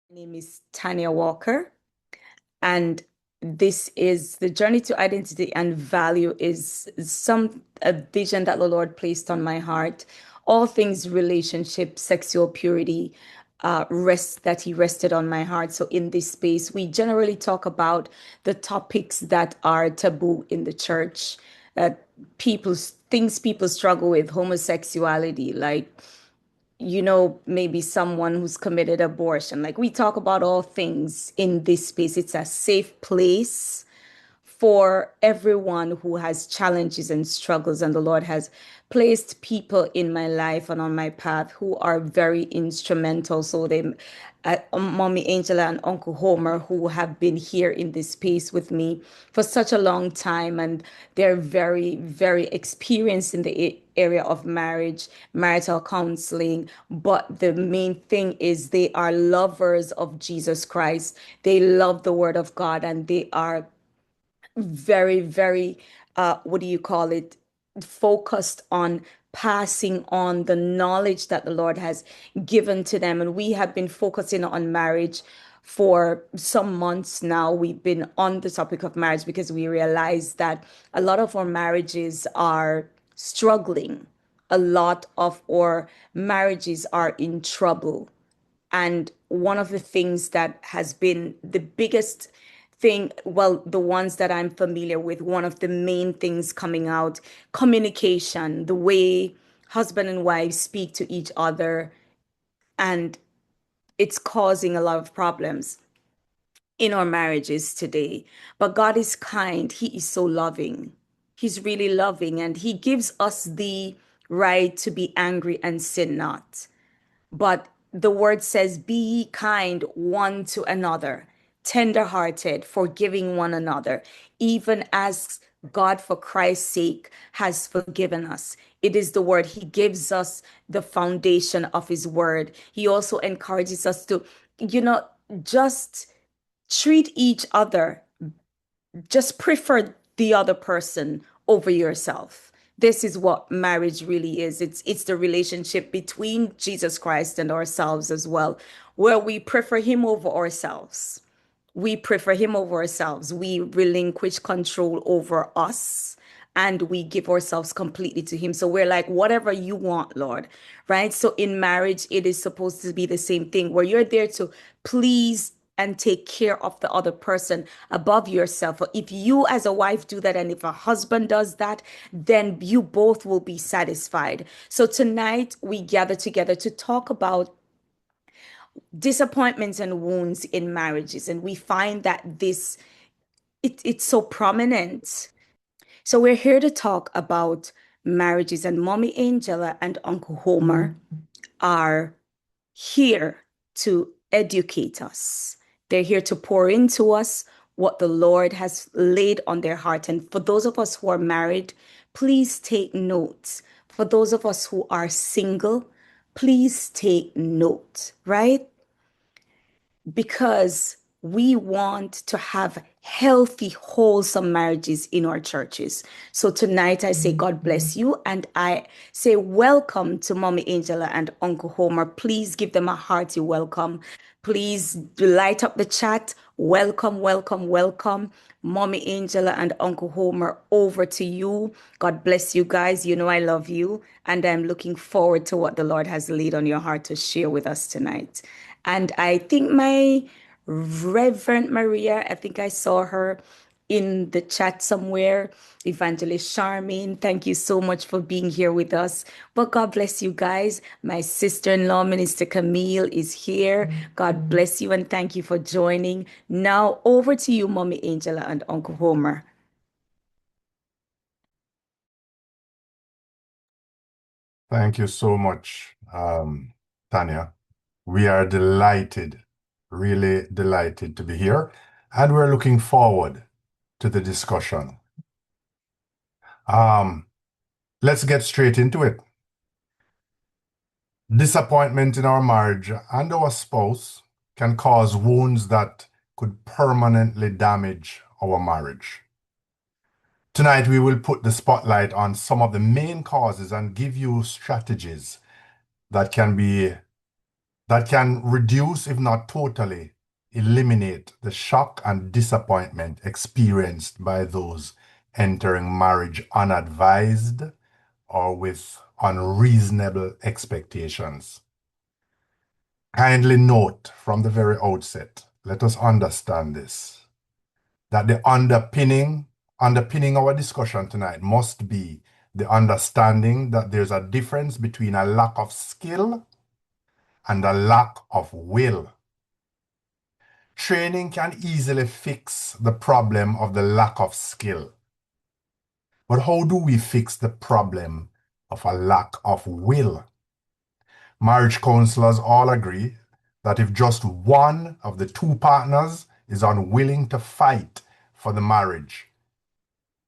My name is Tanya Walker, and this is the journey to identity and value is some a vision that the Lord placed on my heart. All things relationship, sexual purity, rest that He rested on my heart. So in this space, we generally talk about the topics that are taboo in the church, that people struggle with, homosexuality, like maybe someone who's committed abortion. Like we talk about all things in this space. It's a safe place for everyone who has challenges and struggles. And the Lord has placed people in my life and on my path who are very instrumental. So Mommy Angela and Uncle Homer, who have been here in this space with me for such a long time, and they're very, very experienced in the area of marriage, marital counseling. But the main thing is they are lovers of Jesus Christ. They love the Word of God, and they are very, very, what do you call it, focused on passing on the knowledge that the Lord has given to them. And we have been focusing on marriage for some months now. We've been on the topic of marriage because we realize that a lot of our marriages are struggling. A lot of our marriages are in trouble. And one of the things that has been the biggest thing, well, the ones that I'm familiar with, one of the main things coming out, communication, the way husband and wife speak to each other, and it's causing a lot of problems in our marriages today. But God is kind. He is so loving. He's really loving, and He gives us the right to be angry and sin not. But the word says, be ye kind one to another, tender-hearted, forgiving one another, even as God, for Christ's sake, has forgiven us. It is the word. He gives us the foundation of His word. He also encourages us to, you know, just treat each other, just prefer the other person over yourself. This is what marriage really is. It's the relationship between Jesus Christ and ourselves as well, where we prefer Him over ourselves. We prefer Him over ourselves. We relinquish control over us and we give ourselves completely to Him. So we're like, whatever you want, Lord, right? So in marriage, it is supposed to be the same thing where you're there to please and take care of the other person above yourself. If you as a wife do that, and if a husband does that, then you both will be satisfied. So tonight we gather together to talk about disappointments and wounds in marriages. And we find that it's so prominent. So we're here to talk about marriages, and Mommy Angela and Uncle Homer are here to educate us. They're here to pour into us what the Lord has laid on their heart. And for those of us who are married, please take notes. For those of us who are single, please take note, right? Because we want to have healthy, wholesome marriages in our churches. So tonight I say, God bless you. And I say, welcome to Mommy Angela and Uncle Homer. Please give them a hearty welcome. Please light up the chat. Welcome, welcome, welcome. Mommy Angela and Uncle Homer, over to you. God bless you guys. You know I love you. And I'm looking forward to what the Lord has laid on your heart to share with us tonight. And I think my Reverend Maria, I think I saw her in the chat somewhere. Evangelist Charmaine, thank you so much for being here with us. But God bless you guys. My sister-in-law, Minister Camille, is here. God bless you and thank you for joining. Now over to you, Mommy Angela and Uncle Homer. Thank you so much, Tanya. We are delighted, really delighted to be here, and we're looking forward to the discussion. Um, let's get straight into it. Disappointment in our marriage and our spouse can cause wounds that could permanently damage our marriage. Tonight, we will put the spotlight on some of the main causes and give you strategies that can be that can reduce, if not totally, eliminate the shock and disappointment experienced by those entering marriage unadvised or with unreasonable expectations. Kindly note from the very outset, let us understand this, that the underpinning our discussion tonight must be the understanding that there's a difference between a lack of skill and a lack of will. Training can easily fix the problem of the lack of skill. But how do we fix the problem of a lack of will? Marriage counselors all agree that if just one of the two partners is unwilling to fight for the marriage,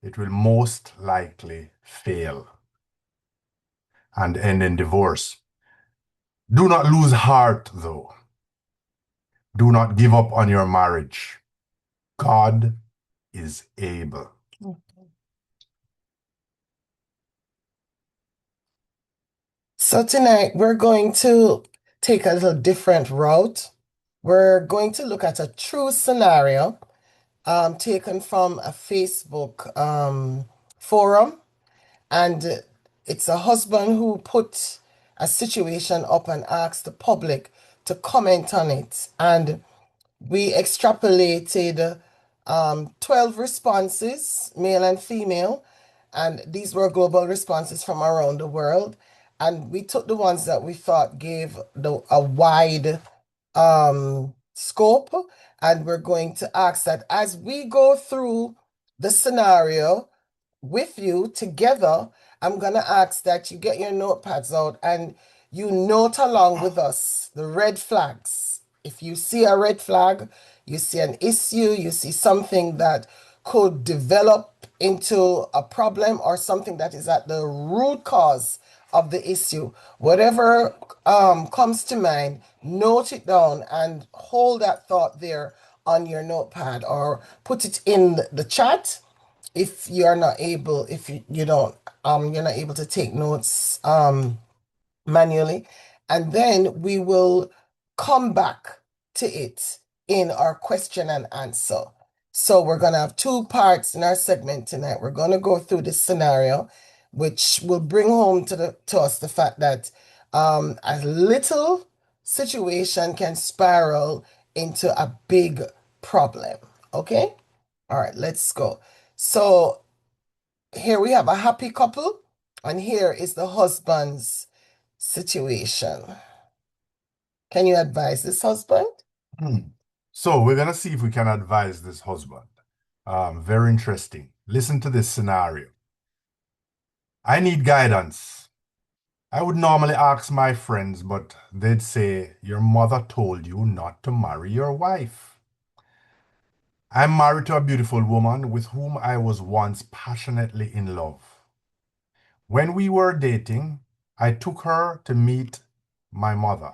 it will most likely fail and end in divorce. Do not lose heart, though. Do not give up on your marriage. God is able. So tonight we're going to take a little different route. We're going to look at a true scenario taken from a Facebook forum, and it's a husband who put a situation up and asked the public to comment on it. And we extrapolated 12 responses, male and female, and these were global responses from around the world. And we took the ones that we thought gave a wide scope, and we're going to ask that as we go through the scenario with you together, I'm going to ask that you get your notepads out and you note along with us the red flags. If you see a red flag, you see an issue, you see something that could develop into a problem or something that is at the root cause of the issue, whatever comes to mind, note it down and hold that thought there on your notepad or put it in the chat if you're not able, if you don't, you're not able to take notes manually. And then we will come back to it in our question and answer. So we're going to have two parts in our segment tonight. We're going to go through this scenario, which will bring home to us the fact that a little situation can spiral into a big problem. Okay? All right, let's go. So here we have a happy couple, and here is the husband's situation. Can you advise this husband? So we're going to see if we can advise this husband. Very interesting. Listen to this scenario. I need guidance. I would normally ask my friends, but they'd say, your mother told you not to marry your wife. I'm married to a beautiful woman with whom I was once passionately in love. When we were dating, I took her to meet my mother.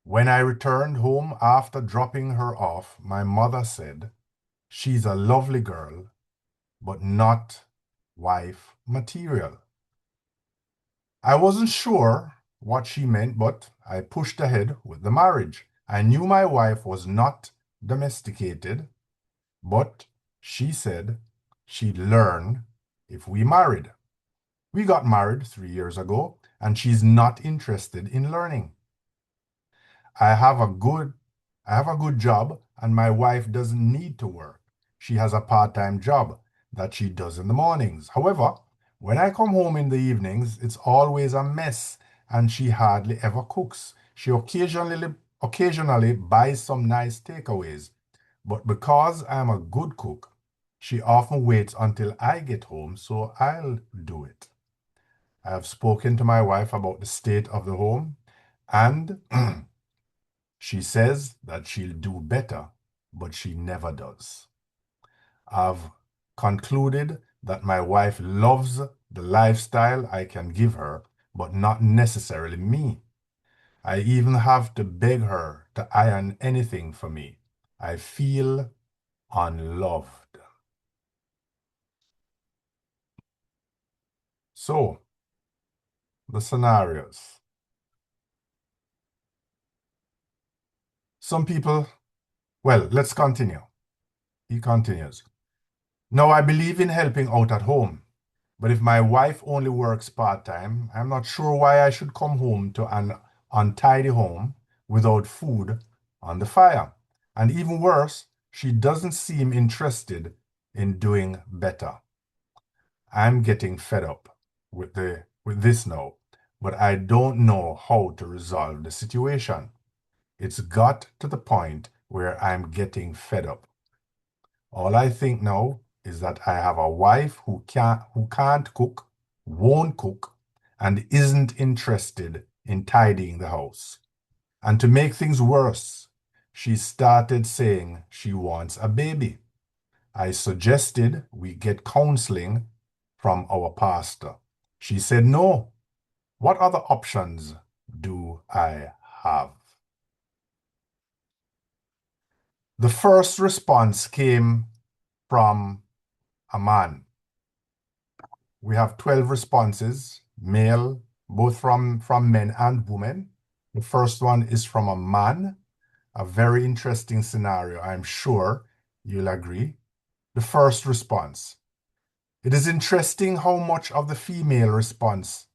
When I returned home after dropping her off, my mother said, she's a lovely girl, but not wife material. I wasn't sure what she meant, but I pushed ahead with the marriage. I knew my wife was not domesticated, but she said she'd learn if we married. We got married 3 years ago, and she's not interested in learning. I have a good I have a good job, and my wife doesn't need to work. She has a part-time job that she does in the mornings. However, when I come home in the evenings, it's always a mess, and she hardly ever cooks. She occasionally buys some nice takeaways, but because I'm a good cook, she often waits until I get home, so I'll do it. I have spoken to my wife about the state of the home, and she says that she'll do better, but she never does. I've concluded that my wife loves the lifestyle I can give her, but not necessarily me. I even have to beg her to iron anything for me. I feel unloved. So, the scenarios. some people, well, let's continue. He continues. Now, I believe in helping out at home, but if my wife only works part-time, I'm not sure why I should come home to an untidy home without food on the fire. And even worse, she doesn't seem interested in doing better. I'm getting fed up with this now, but I don't know how to resolve the situation. It's got to the point where I'm getting fed up. All I think now is that I have a wife who can't cook, won't cook, and isn't interested in tidying the house. And to make things worse, she started saying she wants a baby. I suggested we get counseling from our pastor. She said no. What other options do I have? The first response came from a man. We have 12 responses, male, both from men and women. The first one is from a man, a very interesting scenario. I'm sure you'll agree. The first response. It is interesting how much of the female response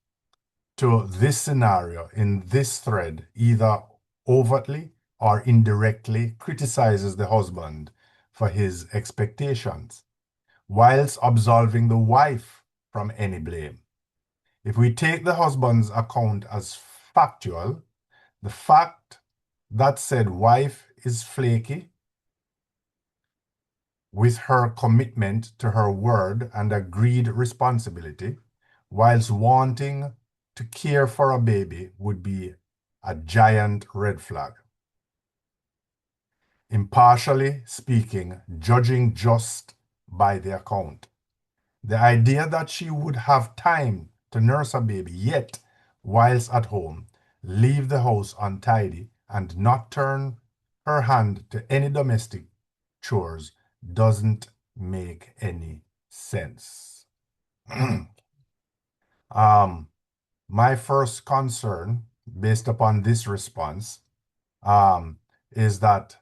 to this scenario in this thread either overtly or indirectly criticizes the husband for his expectations, whilst absolving the wife from any blame. If we take the husband's account as factual, the fact that said wife is flaky with her commitment to her word and agreed responsibility, whilst wanting to care for a baby would be a giant red flag. Impartially speaking, judging just by the account. The idea that she would have time to nurse a baby, yet, whilst at home, leave the house untidy and not turn her hand to any domestic chores doesn't make any sense. My first concern, based upon this response, is that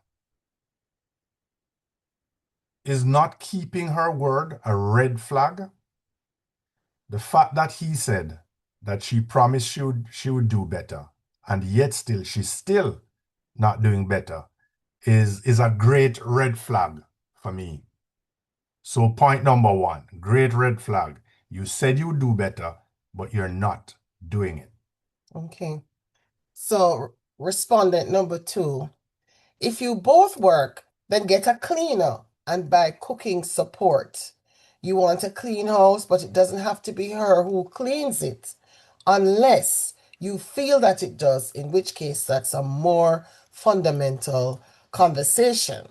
is not keeping her word a red flag? The fact that he said that she promised she would do better, and yet she's still not doing better, is a great red flag for me. So point number one, great red flag. You said you would do better, but you're not doing it. Okay. So respondent number 2, if you both work, then get a cleaner and buy cooking support. You want a clean house, but it doesn't have to be her who cleans it, unless you feel that it does, in which case that's a more fundamental conversation.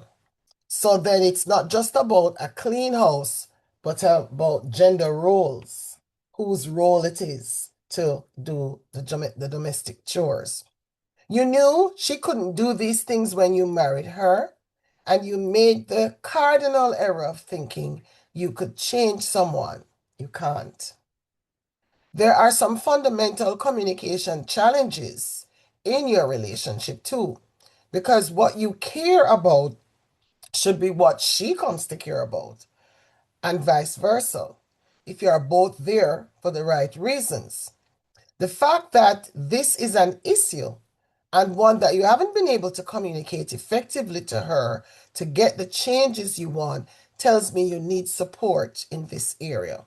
So then it's not just about a clean house, but about gender roles, whose role it is to do the domestic chores. You knew she couldn't do these things when you married her, and you made the cardinal error of thinking you could change someone. You can't. There are some fundamental communication challenges in your relationship too, because what you care about should be what she comes to care about, and vice versa, if you are both there for the right reasons. The fact that this is an issue and one that you haven't been able to communicate effectively to her to get the changes you want tells me you need support in this area.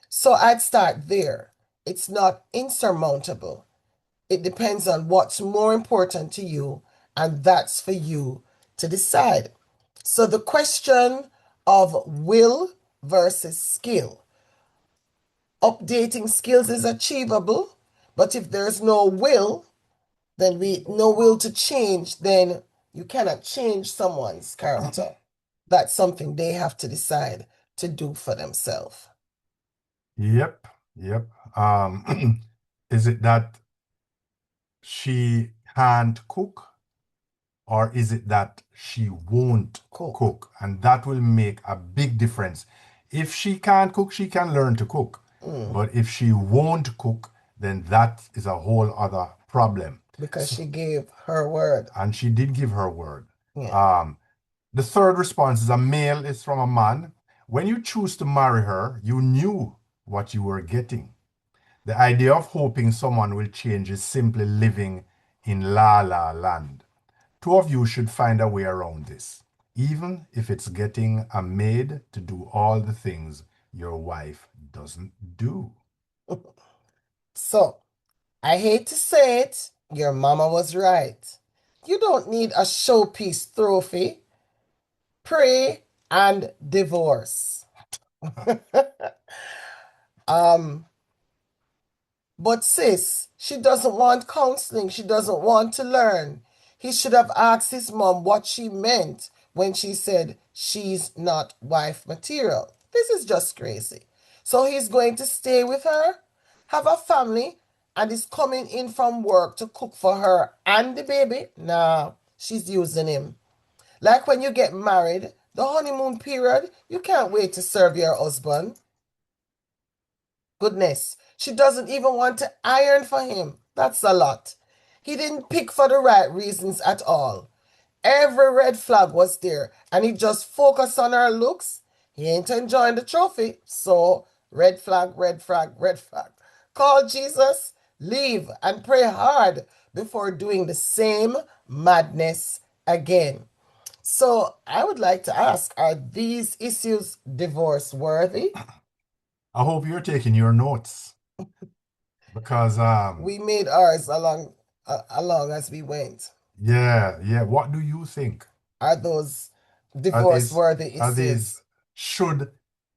So I'd start there. It's not insurmountable. It depends on what's more important to you, and that's for you to decide. So the question of will versus skill. Updating skills is achievable, but if there's no will, then no will to change, then you cannot change someone's character. That's something they have to decide to do for themselves. Yep, yep. Is it that she can't cook, or is it that she won't cook? And that will make a big difference. If she can't cook, she can learn to cook. But if she won't cook, then that is a whole other problem. Because So, she gave her word. and she did give her word. Yeah. The third response is a male is from a man. When you choose to marry her, you knew what you were getting. The idea of hoping someone will change is simply living in la la land. Two of you should find a way around this, even if it's getting a maid to do all the things your wife doesn't do. So, I hate to say it, your mama was right. You don't need a showpiece trophy. Pray and divorce. um, but sis, she doesn't want counseling. She doesn't want to learn. He should have asked his mom what she meant when she said she's not wife material. This is just crazy. So he's going to stay with her, have a family, and is coming in from work to cook for her and the baby? Nah, she's using him. Like when you get married, the honeymoon period, you can't wait to serve your husband. Goodness, she doesn't even want to iron for him. That's a lot. He didn't pick for the right reasons at all. Every red flag was there, and he just focused on her looks. He ain't enjoying the trophy. So, red flag, red flag, red flag. Call Jesus, leave, and pray hard before doing the same madness again. So, I would like to ask, are these issues divorce worthy? I hope you're taking your notes because We made ours along as we went. yeah, what do you think? Are those Are divorce these worthy are these issues? should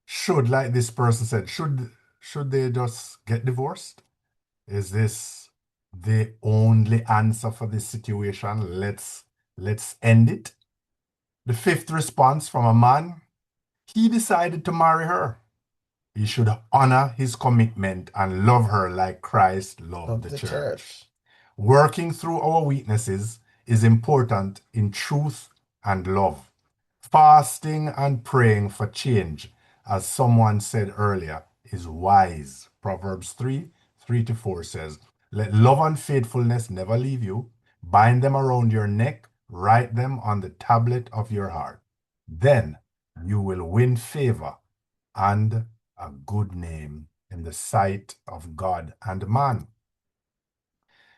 should like this person said should they just get divorced? Is this the only answer for this situation? Let's end it. The fifth response from a man, he decided to marry her. He should honor his commitment and love her like Christ loved Of the the church. church. Working through our weaknesses is important in truth and love. Fasting and praying for change, as someone said earlier, is wise. Proverbs 3 3 to 4 says, let love and faithfulness never leave you. Bind them around your neck, write them on the tablet of your heart. Then you will win favor and a good name in the sight of God and man.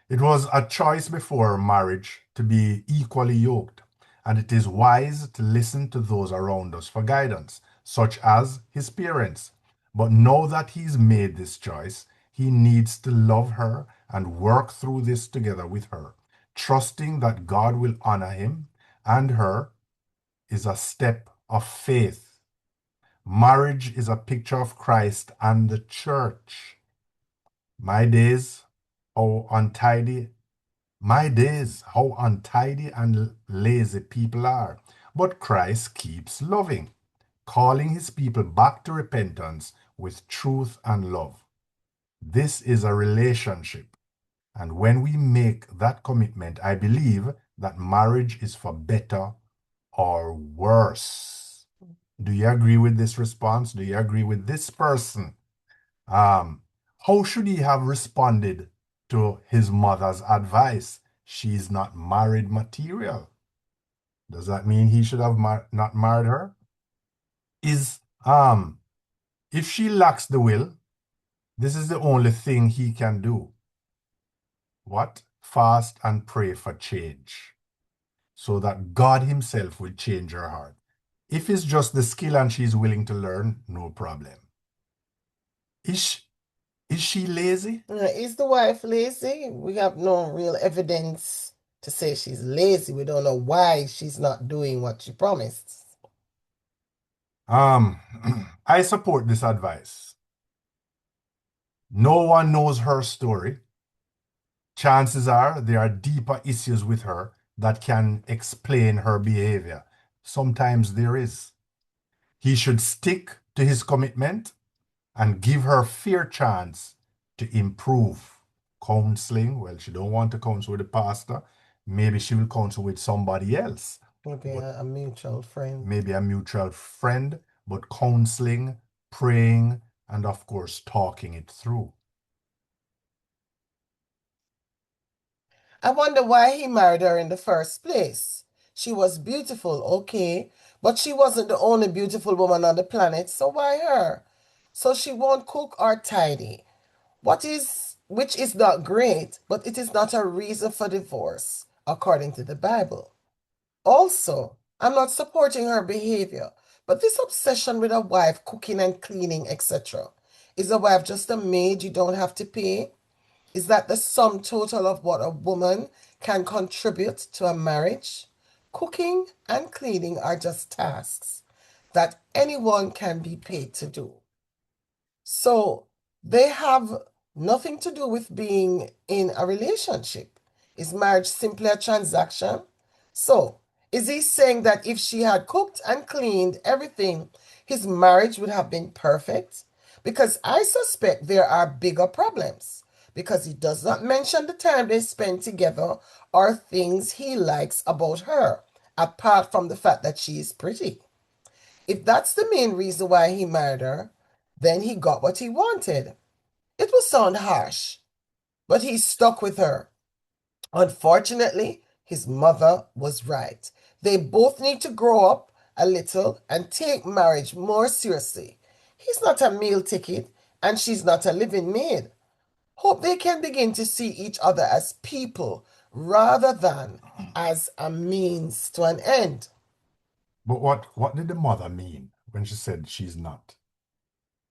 It was a choice before marriage to be equally yoked, and it is wise to listen to those around us for guidance, such as his parents. But now that he's made this choice, he needs to love her and work through this together with her, trusting that God will honor him and her is a step of faith. Marriage is a picture of Christ and the church. My days, how untidy My days, how untidy and lazy people are. But Christ keeps loving, calling his people back to repentance with truth and love. This is a relationship. And when we make that commitment, I believe that marriage is for better or worse. Do you agree with this response? Do you agree with this person? Um, how should he have responded to his mother's advice? She's not married material. Does that mean he should have not married her? Is if she lacks the will, this is the only thing he can do. What? Fast and pray for change, so that God himself will change her heart. If it's just the skill and she's willing to learn, no problem. Is she, is she lazy? Is the wife lazy? We have no real evidence to say she's lazy. We don't know why she's not doing what she promised. Um, I support this advice. No one knows her story. Chances are there are deeper issues with her that can explain her behavior. Sometimes there is. He should stick to his commitment and give her fair chance to improve. Counseling, well, she don't want to counsel with the pastor. Maybe she will counsel with somebody else. Maybe But a mutual friend. maybe a mutual friend, but counseling, praying, and of course, talking it through. I wonder why he married her in the first place. She was beautiful, okay, but she wasn't the only beautiful woman on the planet, so why her? So she won't cook or tidy. Which is not great, but it is not a reason for divorce, according to the Bible. Also, I'm not supporting her behavior, but this obsession with a wife cooking and cleaning, etc. Is a wife just a maid you don't have to pay? Is that the sum total of what a woman can contribute to a marriage? Cooking and cleaning are just tasks that anyone can be paid to do. So they have nothing to do with being in a relationship. Is marriage simply a transaction? So, is he saying that if she had cooked and cleaned everything, his marriage would have been perfect? Because I suspect there are bigger problems. Because he does not mention the time they spend together or things he likes about her, apart from the fact that she is pretty. If that's the main reason why he married her, then he got what he wanted. It will sound harsh, but he stuck with her. Unfortunately, his mother was right. They both need to grow up a little and take marriage more seriously. He's not a meal ticket, and she's not a living maid. Hope they can begin to see each other as people rather than as a means to an end. But what did the mother mean when she said she's not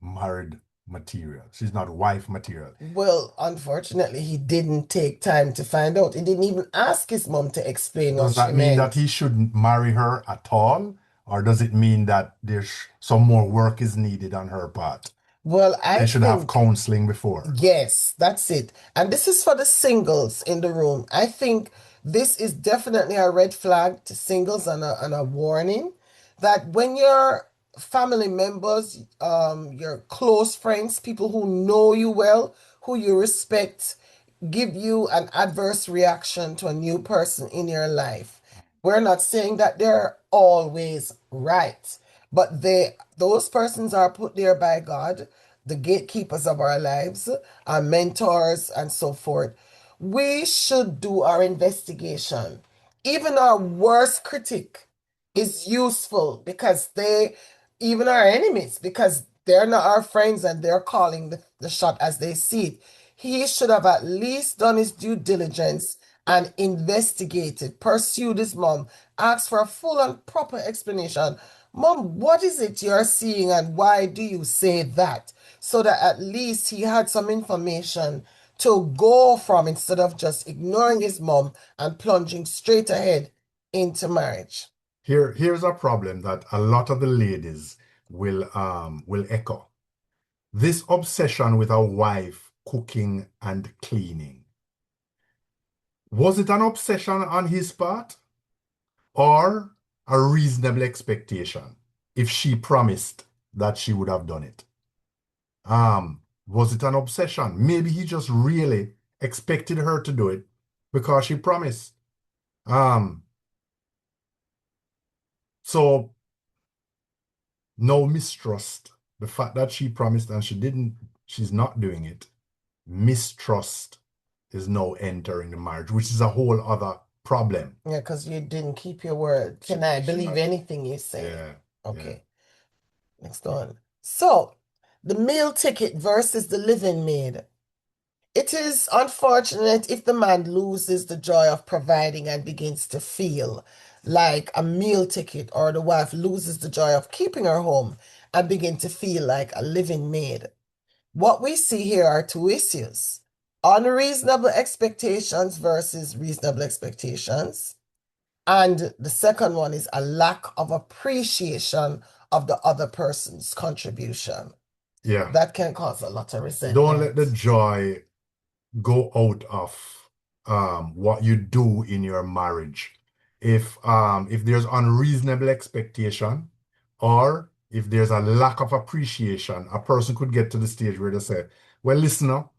married material? She's not wife material. Well, unfortunately, he didn't take time to find out. He didn't even ask his mom to explain what Does she that mean that meant. he shouldn't marry her at all? Or does it mean that there's some more work is needed on her part? Well, They I should have think, counseling before. yes, that's it. And this is for the singles in the room. I think this is definitely a red flag to singles and a warning that when your family members, your close friends, people who know you well, who you respect, give you an adverse reaction to a new person in your life. We're not saying that they're always right, but those persons are put there by God, the gatekeepers of our lives, our mentors, and so forth. We should do our investigation. Even our worst critic is useful because even our enemies, because they're not our friends and they're calling the shot as they see it. He should have at least done his due diligence and investigated, pursued his mom, asked for a full and proper explanation. Mom, what is it you're seeing and why do you say that? So that at least he had some information to go from instead of just ignoring his mom and plunging straight ahead into marriage. Here's a problem that a lot of the ladies will echo. This obsession with a wife cooking and cleaning. Was it an obsession on his part or a reasonable expectation if she promised that she would have done it? Was it an obsession? Maybe he just really expected her to do it because she promised. Um, so no mistrust. The fact that she promised and she didn't, she's not doing it. Mistrust is now entering the marriage, which is a whole other problem. Yeah, because you didn't keep your word. Can I believe anything you say? Yeah, yeah. Okay, next one. So, the meal ticket versus the living maid. It is unfortunate if the man loses the joy of providing and begins to feel like a meal ticket, or the wife loses the joy of keeping her home and begin to feel like a living maid. What we see here are two issues: unreasonable expectations versus reasonable expectations. And the second one is a lack of appreciation of the other person's contribution. Yeah. That can cause a lot of Don't let the resentment. joy go out of what you do in your marriage. If there's unreasonable expectation or if there's a lack of appreciation, a person could get to the stage where they say, well, listen up.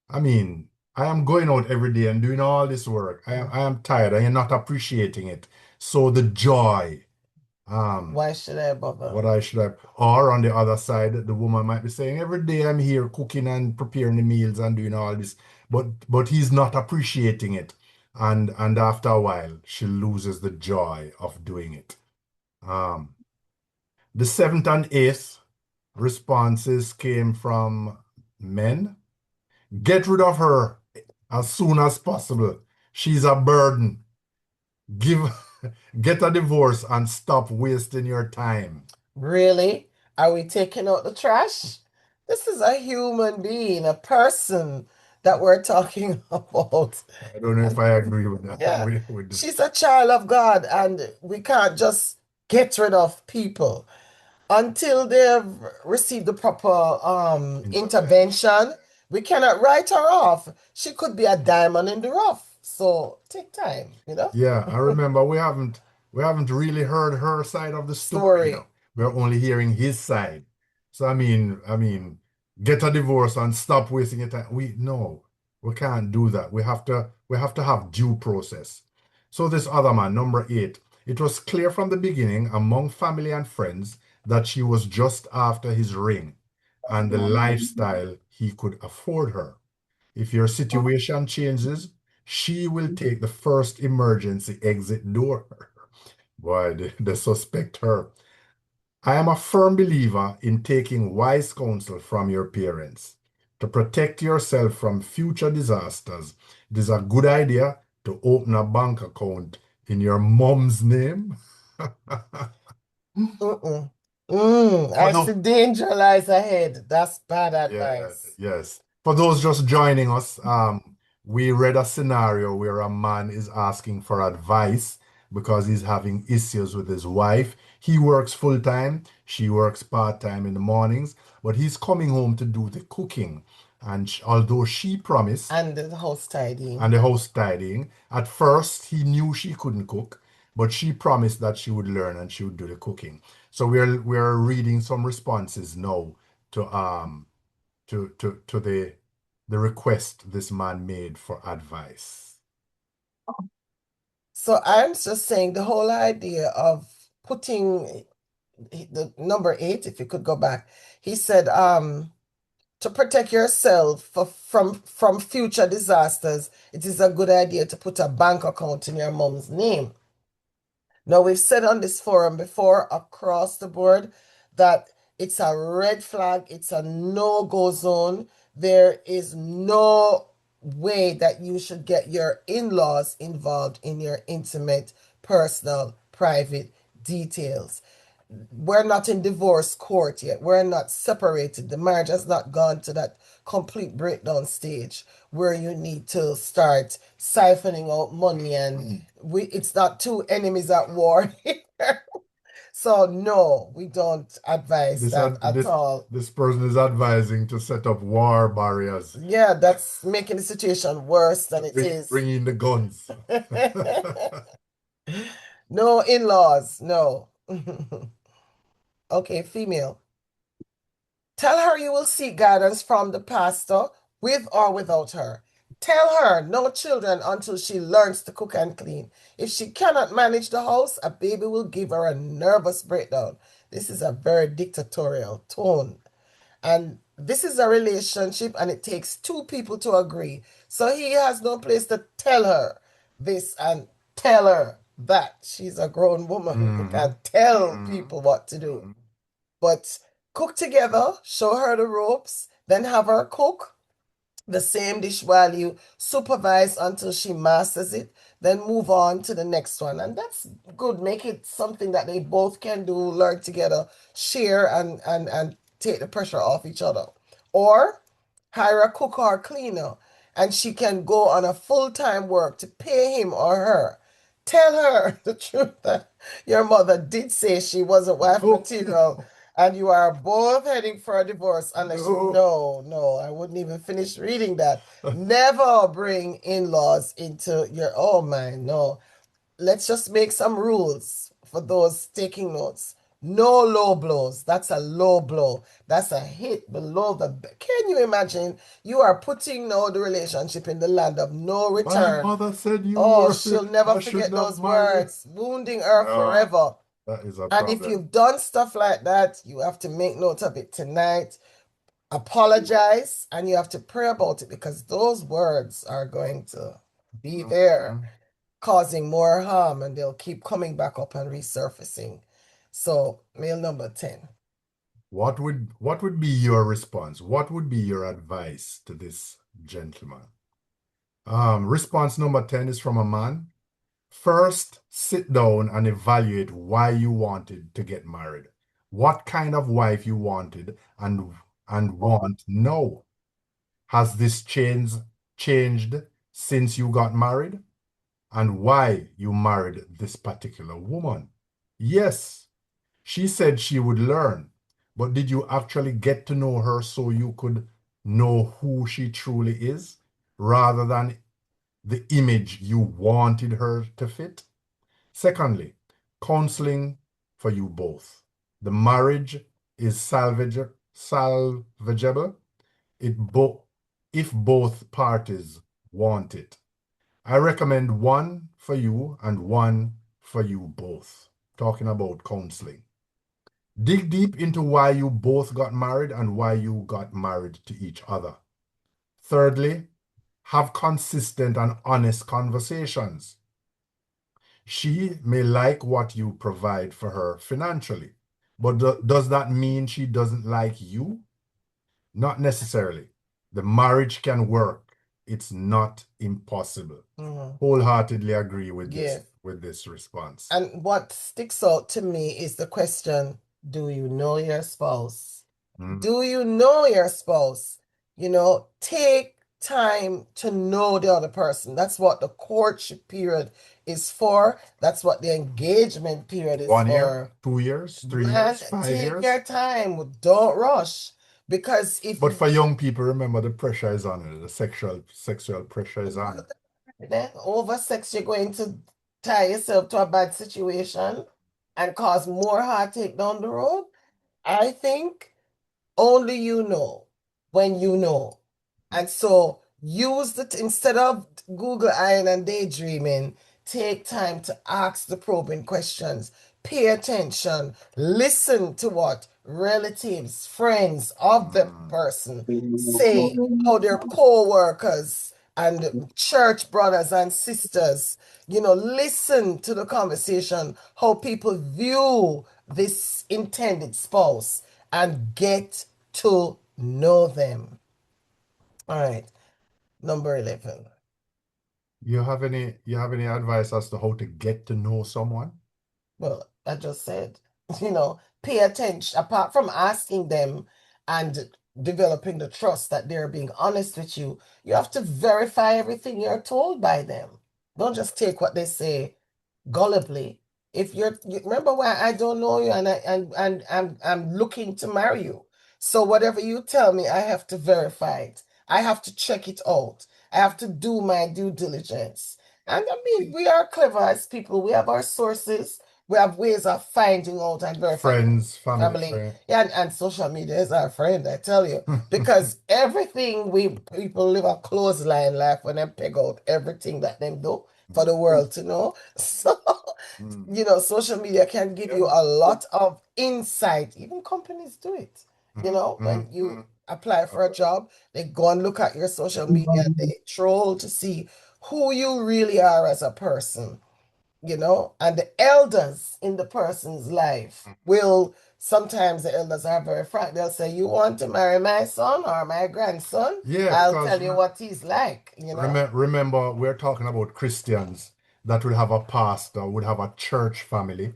I mean, I am going out every day and doing all this work. I am tired and you're not appreciating it. So the joy, um, Why should I bother? what I should have, or on the other side, the woman might be saying, every day I'm here cooking and preparing the meals and doing all this, but he's not appreciating it. and after a while, she loses the joy of doing it. Um, the seventh and eighth responses came from men. Get rid of her as soon as possible. She's a burden. Give, get a divorce and stop wasting your time. Really? Are we taking out the trash? This is a human being, a person that we're talking about. I don't know if And I agree with that. yeah, With she's a child of God, and we can't just get rid of people until they've received the proper intervention. intervention. We cannot write her off. She could be a diamond in the rough. So take time, you know? Yeah, I remember we haven't really heard her side of the story, Story. We're only hearing his side. So I mean, get a divorce and stop wasting your time. We can't do that. We have to have due process. So this other man, number eight, it was clear from the beginning among family and friends that she was just after his ring and the lifestyle he could afford her. If your situation changes, she will take the first emergency exit door. Boy, they suspect her. I am a firm believer in taking wise counsel from your parents. To protect yourself from future disasters, it is a good idea to open a bank account in your mom's name. Mm-mm. For I those, see danger lies ahead. That's bad yeah, advice. yes. For those just joining us, we read a scenario where a man is asking for advice because he's having issues with his wife. He works full time, she works part time in the mornings, but he's coming home to do the cooking. And although she promised, And the house tidying. and the house tidying, at first he knew she couldn't cook, but she promised that she would learn and she would do the cooking. So we're reading some responses now to the request this man made for advice. So I'm just saying the whole idea of putting the number eight, if you could go back, he said, to protect yourself from future disasters, it is a good idea to put a bank account in your mom's name. Now, we've said on this forum before across the board that it's a red flag, it's a no-go zone. There is no way that you should get your in-laws involved in your intimate, personal, private details. We're not in divorce court yet. We're not separated. The marriage has not gone to that complete breakdown stage where you need to start siphoning out money and it's not two enemies at war here. So no, we don't advise This that ad- at this all. this person is advising to set up war barriers, Yeah, that's making the situation worse than it is. bring in the guns. No in-laws, no. Okay, female. Tell her you will seek guidance from the pastor with or without her. Tell her no children until she learns to cook and clean. If she cannot manage the house, a baby will give her a nervous breakdown. This is a very dictatorial tone. And this is a relationship and it takes two people to agree. So he has no place to tell her this and tell her that. She's a grown woman who Mhm. can tell people what to do. But cook together, show her the ropes, then have her cook the same dish while you supervise until she masters it, then move on to the next one. And that's good. Make it something that they both can do, learn together, share and take the pressure off each other. Or hire a cook or a cleaner and she can go on a full-time work to pay him or her. Tell her the truth that your mother did say she wasn't wife No, material and you are both heading for a divorce unless you no. no, I wouldn't even finish reading that. Never bring in-laws into your oh my no. Let's just make some rules for those taking notes. No low blows. That's a low blow. That's a hit below the. Can you imagine? You are putting now the relationship in the land of no My return. mother said Oh, she'll never I forget shouldn't have those married. words, wounding her Ah, forever. that is a And if problem. you've done stuff like that, you have to make note of it tonight, apologize, and you have to pray about it because those words are going to. be there, causing more harm, and they'll keep coming back up and resurfacing. So, male number 10. What would be your response? What would be your advice to this gentleman? Response number 10 is from a man. First, sit down and evaluate why you wanted to get married. What kind of wife you wanted and want now. Has this changed since you got married? And why you married this particular woman? Yes, she said she would learn, but did you actually get to know her so you could know who she truly is, rather than the image you wanted her to fit? Secondly, counseling for you both. The marriage is salvageable it bo if both parties want it. I recommend one for you and one for you both. Talking about counseling. Dig deep into why you both got married and why you got married to each other. Thirdly, have consistent and honest conversations. She may like what you provide for her financially, but does that mean she doesn't like you? Not necessarily. The marriage can work. It's not impossible. Wholeheartedly agree with Yes. this response. And what sticks out to me is the question, do you know your spouse? Do you know your spouse? Take time to know the other person. That's what the courtship period is for. That's what the engagement period is 1 for. year, 2 years, 3 years, 5 Take years. your time. Don't rush. Because But for young people, remember the pressure is on. The sexual pressure is on. Over sex, you're going to tie yourself to a bad situation and cause more heartache down the road. I think only you know when you know. And so use it instead of Google eyeing and daydreaming, take time to ask the probing questions. Pay attention. Listen to what relatives, friends of the person say, how their co-workers and church brothers and sisters, listen to the conversation, how people view this intended spouse, and get to know them. All right, number 11. You have any advice as to how to get to know someone? Well, I just said, pay attention. Apart from asking them and developing the trust that they're being honest with you, you have to verify everything you're told by them. Don't just take what they say gullibly. If you remember why I don't know you and I'm looking to marry you. So whatever you tell me, I have to verify it. I have to check it out. I have to do my due diligence. And I mean, we are clever as people. We have our sources. We have ways of finding out and verifying. Friends, family, friend. Yeah, and social media is our friend, I tell you. Because everything people live a clothesline life when they peg out everything that them do for the world to know. So, social media can give you a lot of insight. Even companies do it. When you apply for a job, they go and look at your social media, they troll to see who you really are as a person, and the elders in the person's life will sometimes the elders are very frank. They'll say, you want to marry my son or my grandson? Yeah, I'll because tell you what he's like, remember, we're talking about Christians that would have a pastor, would have a church family,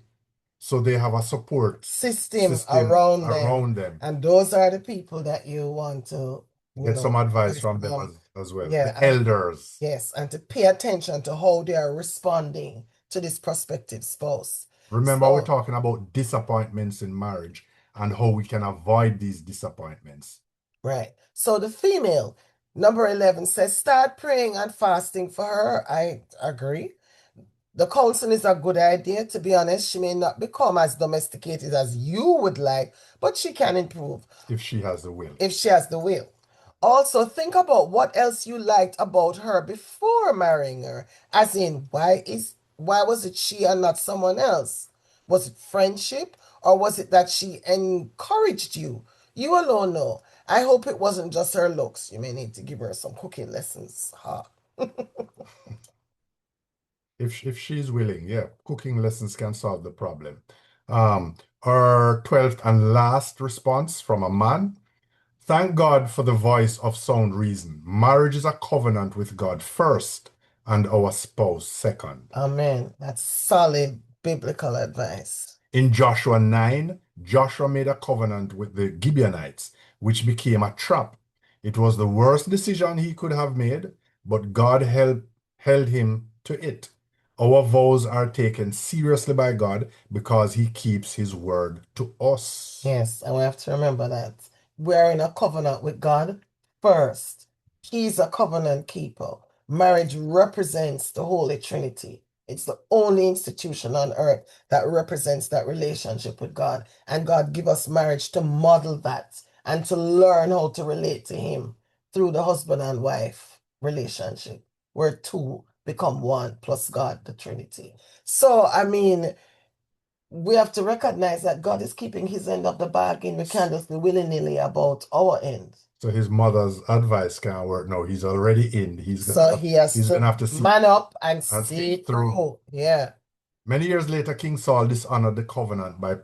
so they have a support system around them. And those are the people that you want to, Get some advice from them as well. Yeah, The elders. yes, and to pay attention to how they are responding to this prospective spouse. Remember, we're talking about disappointments in marriage and how we can avoid these disappointments. Right. So the female, number 11, says, start praying and fasting for her. I agree. The counseling is a good idea. To be honest, she may not become as domesticated as you would like, but she can improve. If she has the will. If she has the will. Also, think about what else you liked about her before marrying her. As in, why was it she and not someone else? Was it friendship, or was it that she encouraged you? You alone know. I hope it wasn't just her looks. You may need to give her some cooking lessons. Huh? If she's willing, yeah, cooking lessons can solve the problem. Um, our 12th and last response from a man. Thank God for the voice of sound reason. Marriage is a covenant with God first and our spouse second. Amen. That's solid biblical advice. In Joshua 9, Joshua made a covenant with the Gibeonites, which became a trap. It was the worst decision he could have made, but God held him to it. Our vows are taken seriously by God because he keeps his word to us. Yes, and we have to remember that we're in a covenant with God first. He's a covenant keeper. Marriage represents the Holy Trinity. It's the only institution on earth that represents that relationship with God. And God give us marriage to model that and to learn how to relate to Him through the husband and wife relationship, where two become one plus God, the Trinity. So, I mean, we have to recognize that God is keeping his end of the bargain. We can't just be willy-nilly about our end. So his mother's advice can't work. No, he's already in. So he has He's to gonna have to see man up and and see see it through. through. Yeah. Many years later, King Saul dishonored the covenant by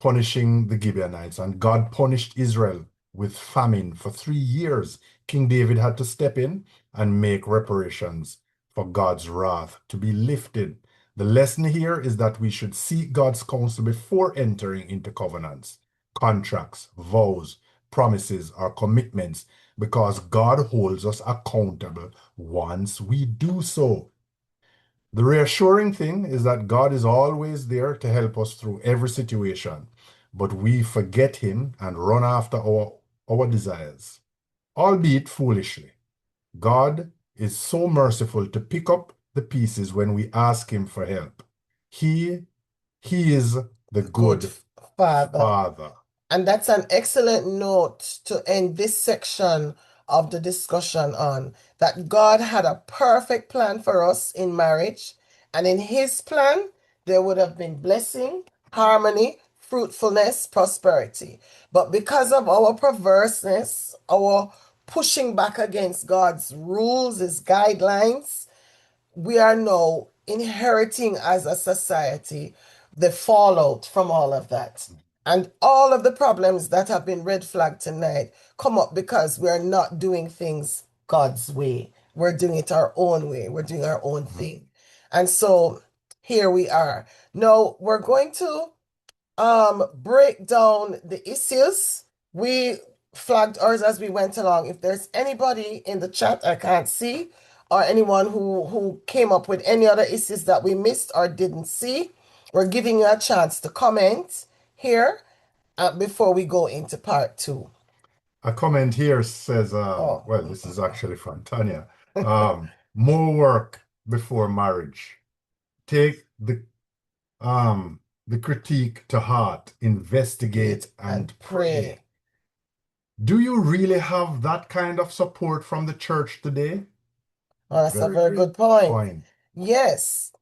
punishing the Gibeonites, and God punished Israel with famine for 3 years. King David had to step in and make reparations for God's wrath to be lifted. The lesson here is that we should seek God's counsel before entering into covenants, contracts, vows, promises, or commitments, because God holds us accountable once we do so. The reassuring thing is that God is always there to help us through every situation, but we forget Him and run after our desires, albeit foolishly. God is so merciful to pick up the pieces when we ask Him for help. He, he is the Good good Father. Father. And that's an excellent note to end this section of the discussion on that God had a perfect plan for us in marriage. And in his plan, there would have been blessing, harmony, fruitfulness, prosperity. But because of our perverseness, our pushing back against God's rules, his guidelines, we are now inheriting as a society the fallout from all of that. And all of the problems that have been red flagged tonight come up because we're not doing things God's way. We're doing it our own way. We're doing our own thing. And so here we are. Now we're going to break down the issues. We flagged ours as we went along. If there's anybody in the chat I can't see, or anyone who came up with any other issues that we missed or didn't see, we're giving you a chance to comment here before we go into part two. A comment here says, Oh, well, this is actually from Tanya. More work before marriage. Take the critique to heart, investigate and pray. Do you really have that kind of support from the church today? oh, that's a very Very good point. point. Yes.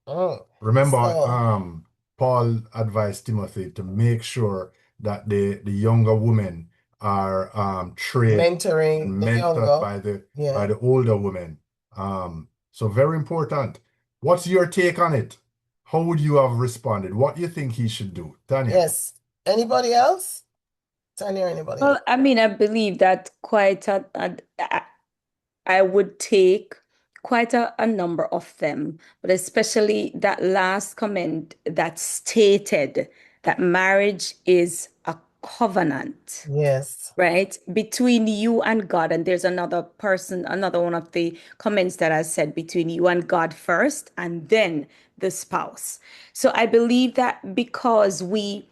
Remember, So, Paul advised Timothy to make sure that the younger women are trained and mentoring the mentored younger. by the Yeah. older women. So very important. What's your take on it? How would you have responded? What do you think he should do? Tanya. Yes. Anybody else? Tanya or anybody else? Well, I mean, I believe that I would take quite a number of them, but especially that last comment that stated that marriage is a covenant, Yes. right? Between you and God. And there's another person, another one of the comments that I said between you and God first, and then the spouse. So I believe that because we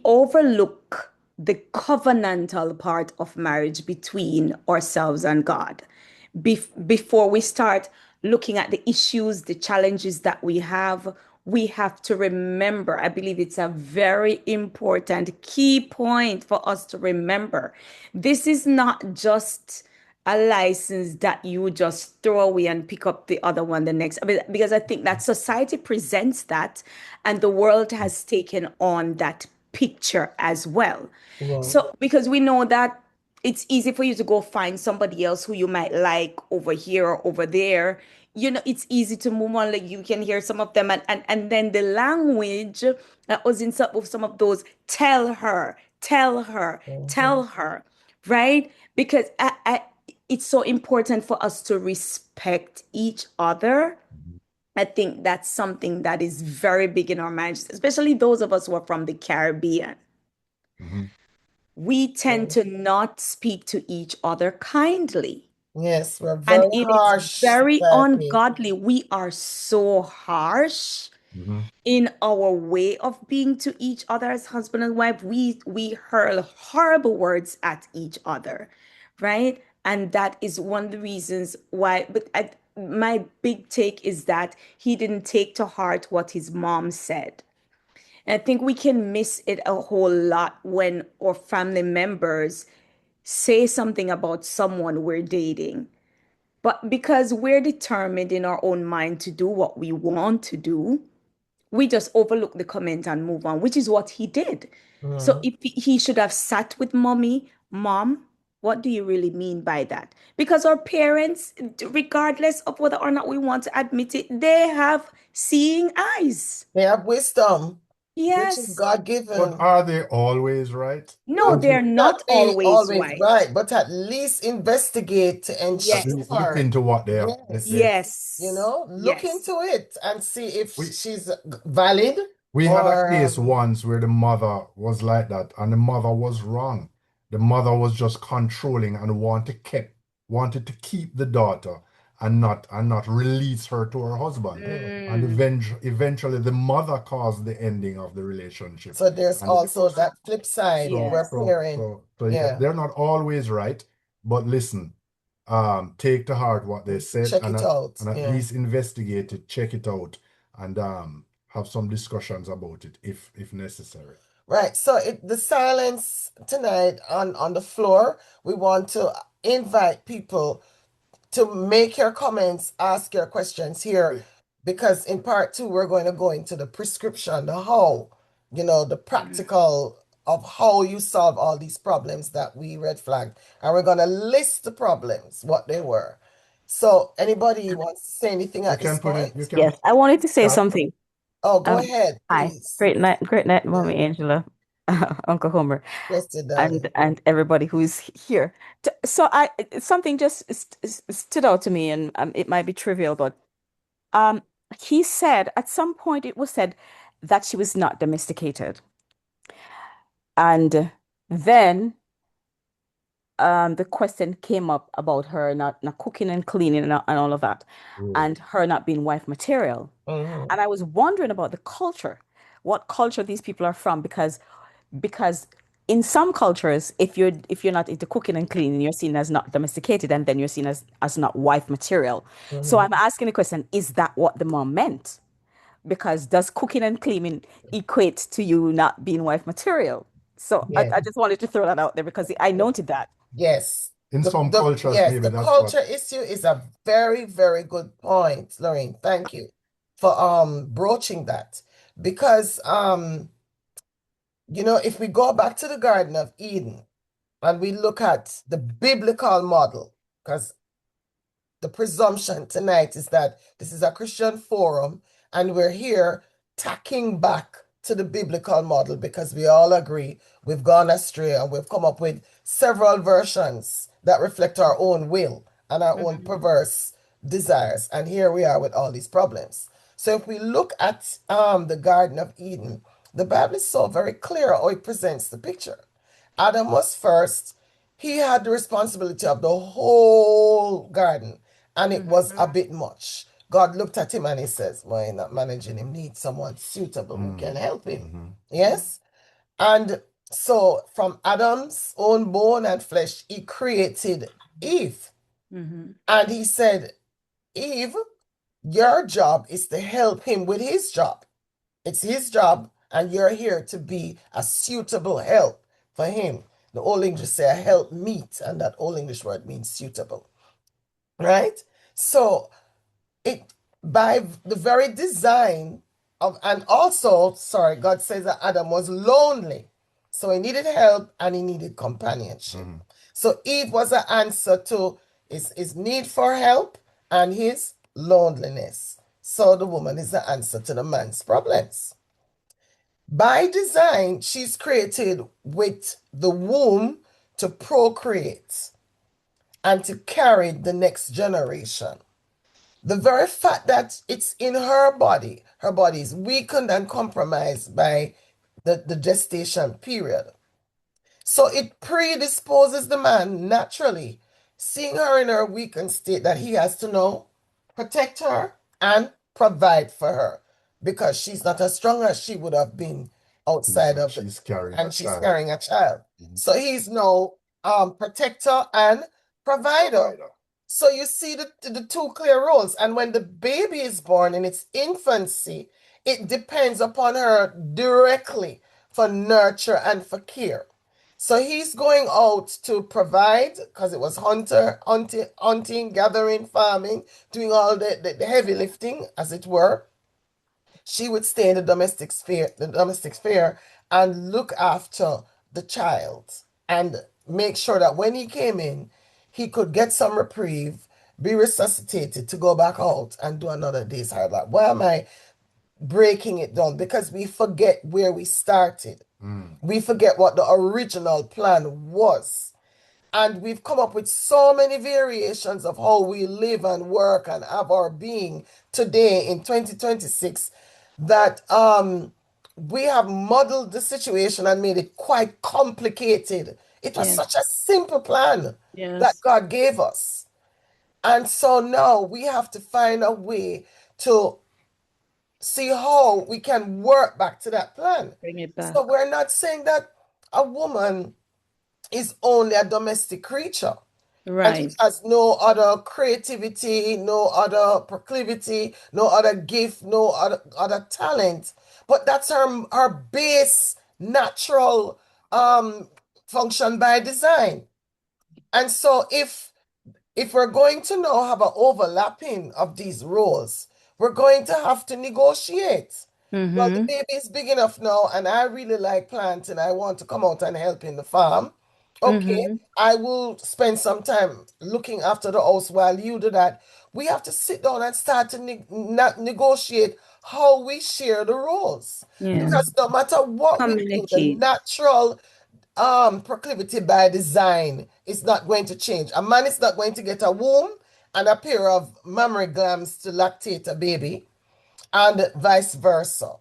overlook the covenantal part of marriage between ourselves and God before we start looking at the issues, the challenges that we have to remember. I believe it's a very important key point for us to remember. This is not just a license that you just throw away and pick up the other one the next. I mean, because I think that society presents that and the world has taken on that picture as well. Wow. So, because we know that it's easy for you to go find somebody else who you might like over here or over there it's easy to move on. Like you can hear some of them, and then the language that was in some of those, tell her, tell her, Mhm. tell her, right? Because it's so important for us to respect each other. Mhm. I think that's something that is very big in our marriages, especially those of us who are from the Caribbean. Mhm. We tend Yeah. to not speak to each other kindly. Yes, we're And very it is harsh very society. ungodly. We are so harsh Mhm. in our way of being to each other as husband and wife. We hurl horrible words at each other, right? And that is one of the reasons why. But my big take is that he didn't take to heart what his mom said. And I think we can miss it a whole lot when our family members say something about someone we're dating. But because we're determined in our own mind to do what we want to do, we just overlook the comment and move on, which is what he did. So Mhm. if he should have sat with mommy, mom, what do you really mean by that? Because our parents, regardless of whether or not we want to admit it, they have seeing eyes. They have wisdom, which is Yes. But God-given. are they always right? No, No, Don't they they're you may not not be always always right. right, but at least investigate to at least Yes. look ensure. into what they Yes. Yes. Look Yes. into it and see if we she's valid we had a or case once where the mother was like that, and the mother was wrong. The mother was just controlling and wanted to keep the daughter and not release her to her husband. And Mm, eventually the mother caused the ending of the relationship. so there's And also that flip side so where yes. so parent, so so yeah, yeah, they're not always right, but listen, take to heart what they said, check it out. and at Yeah. least investigate it, check it out, and have some discussions about it if necessary. Right. So the silence tonight on the floor, we want to invite people to make your comments, ask your questions here, Wait, because in part two, we're going to go into the prescription, the how, the Mm. practical of how you solve all these problems that we red flagged. And we're going to list the problems, what they were. So, anybody wants to say anything you at this can put it, you point? can Yes, put I wanted to say chat. something. Oh, go Um, ahead, Hi, please. great night, Yeah, Mommy Angela, Uncle Homer, Christy, and darling. everybody who's here. So something just stood out to me, and it might be trivial, but um, he said at some point it was said that she was not domesticated, and then the question came up about her not cooking and cleaning and all of that, Oh. and her not being wife material. Mhm. And I was wondering about the culture, what culture these people are from, because in some cultures, if you're not into cooking and cleaning, you're seen as not domesticated, and then you're seen as not wife material. So Mhm. I'm asking the question, is that what the mom meant? Because does cooking and cleaning equate to you not being wife material? So I, Yeah. I just wanted to throw that out there because I noted that. Yes. In some The cultures, yes, maybe the that's what. culture issue is a very, very good point, Lorraine. Thank you for broaching that. Because if we go back to the Garden of Eden and we look at the biblical model, because the presumption tonight is that this is a Christian forum and we're here tacking back to the biblical model because we all agree we've gone astray and we've come up with several versions that reflect our own will and our own Mhm. perverse desires. And here we are with all these problems. So if we look at the Garden of Eden, the Bible is so very clear how it presents the picture. Adam was first. He had the responsibility of the whole garden, and it was a Mhm. bit much. God looked at him and he says, well, you're not managing him, need someone suitable who can Mm, help him. hmm. Yes? And so from Adam's own bone and flesh, he created Eve. Mhm. And he said, Eve, your job is to help him with his job. It's his job, and you're here to be a suitable help for him. The Old English say a help meet, and that Old English word means suitable, right? So it by the very design of, and also, sorry, God says that Adam was lonely. So he needed help and he needed companionship. Hmm. So Eve was an answer to his need for help and his loneliness. So the woman is the answer to the man's problems. By design, she's created with the womb to procreate and to carry the next generation. The very fact that it's in her body is weakened and compromised by the gestation period. So it predisposes the man naturally, seeing her in her weakened state, that he has to know, protect her, and provide for her because she's not as strong as she would have been outside of She's carrying and a she's child. carrying a child. Mhm. So he's no protector and provider. So you see the two clear roles. And when the baby is born in its infancy, it depends upon her directly for nurture and for care. So he's going out to provide because it was hunting, gathering, farming, doing all the heavy lifting, as it were. She would stay in the domestic sphere and look after the child and make sure that when he came in, he could get some reprieve, be resuscitated to go back out and do another day's hard work. Why am I breaking it down? Because we forget where we started. We forget what the original plan was. And we've come up with so many variations of how we live and work and have our being today in 2026 that we have muddled the situation and made it quite complicated. It was Yeah. such a simple plan that Yes. God gave us. And so now we have to find a way to see how we can work back to that plan. Bring it back. So we're not saying that a woman is only a domestic creature and she Right. has no other creativity, no other proclivity, no other gift, no other talent. But that's her base natural function by design. And so if we're going to now have an overlapping of these roles, we're going to have to negotiate. Well, the Mm-hmm. baby is big enough now, and I really like planting. I want to come out and help in the farm. Okay, Mm-hmm. I will spend some time looking after the house while you do that. We have to sit down and start to negotiate how we share the roles. Yeah. Because no matter what we do, the Communicate. natural proclivity by design is not going to change. A man is not going to get a womb and a pair of mammary glands to lactate a baby, and vice versa.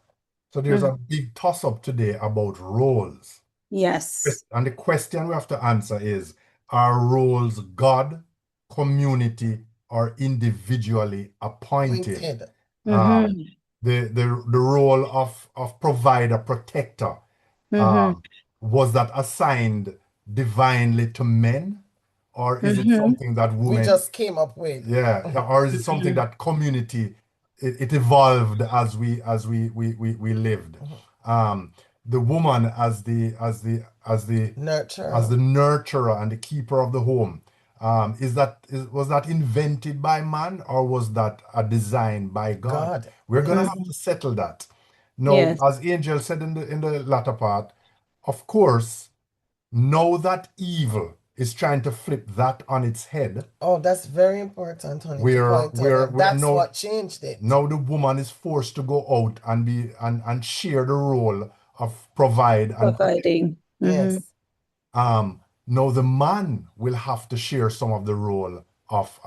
So there's Mm. a big toss-up today about roles. Yes. And the question we have to answer is, are roles God, community, or individually appointed? Pointed. Um, Mm-hmm. the role of provider, protector, Mm-hmm. um, was that assigned divinely to men, or is it Mm-hmm. something that We women, just came up with. yeah, or is it something Mm-hmm. that community, it evolved as we lived? Mhm. Um, the woman as the Nurture. nurturer and the keeper of the home. Was that invented by man, or was that a design by God? God. We're gonna Yes. have Mm-hmm. to settle that. Now, Yes. as Angel said in the latter part, of course, know that evil is trying to flip that on its head, Oh, that's very important, honey, to where point out. And that's now what changed it. now the woman is forced to go out and be and share the role of provide and protect. Providing. Mm-hmm. Yes. Now the man will have to share some of the role of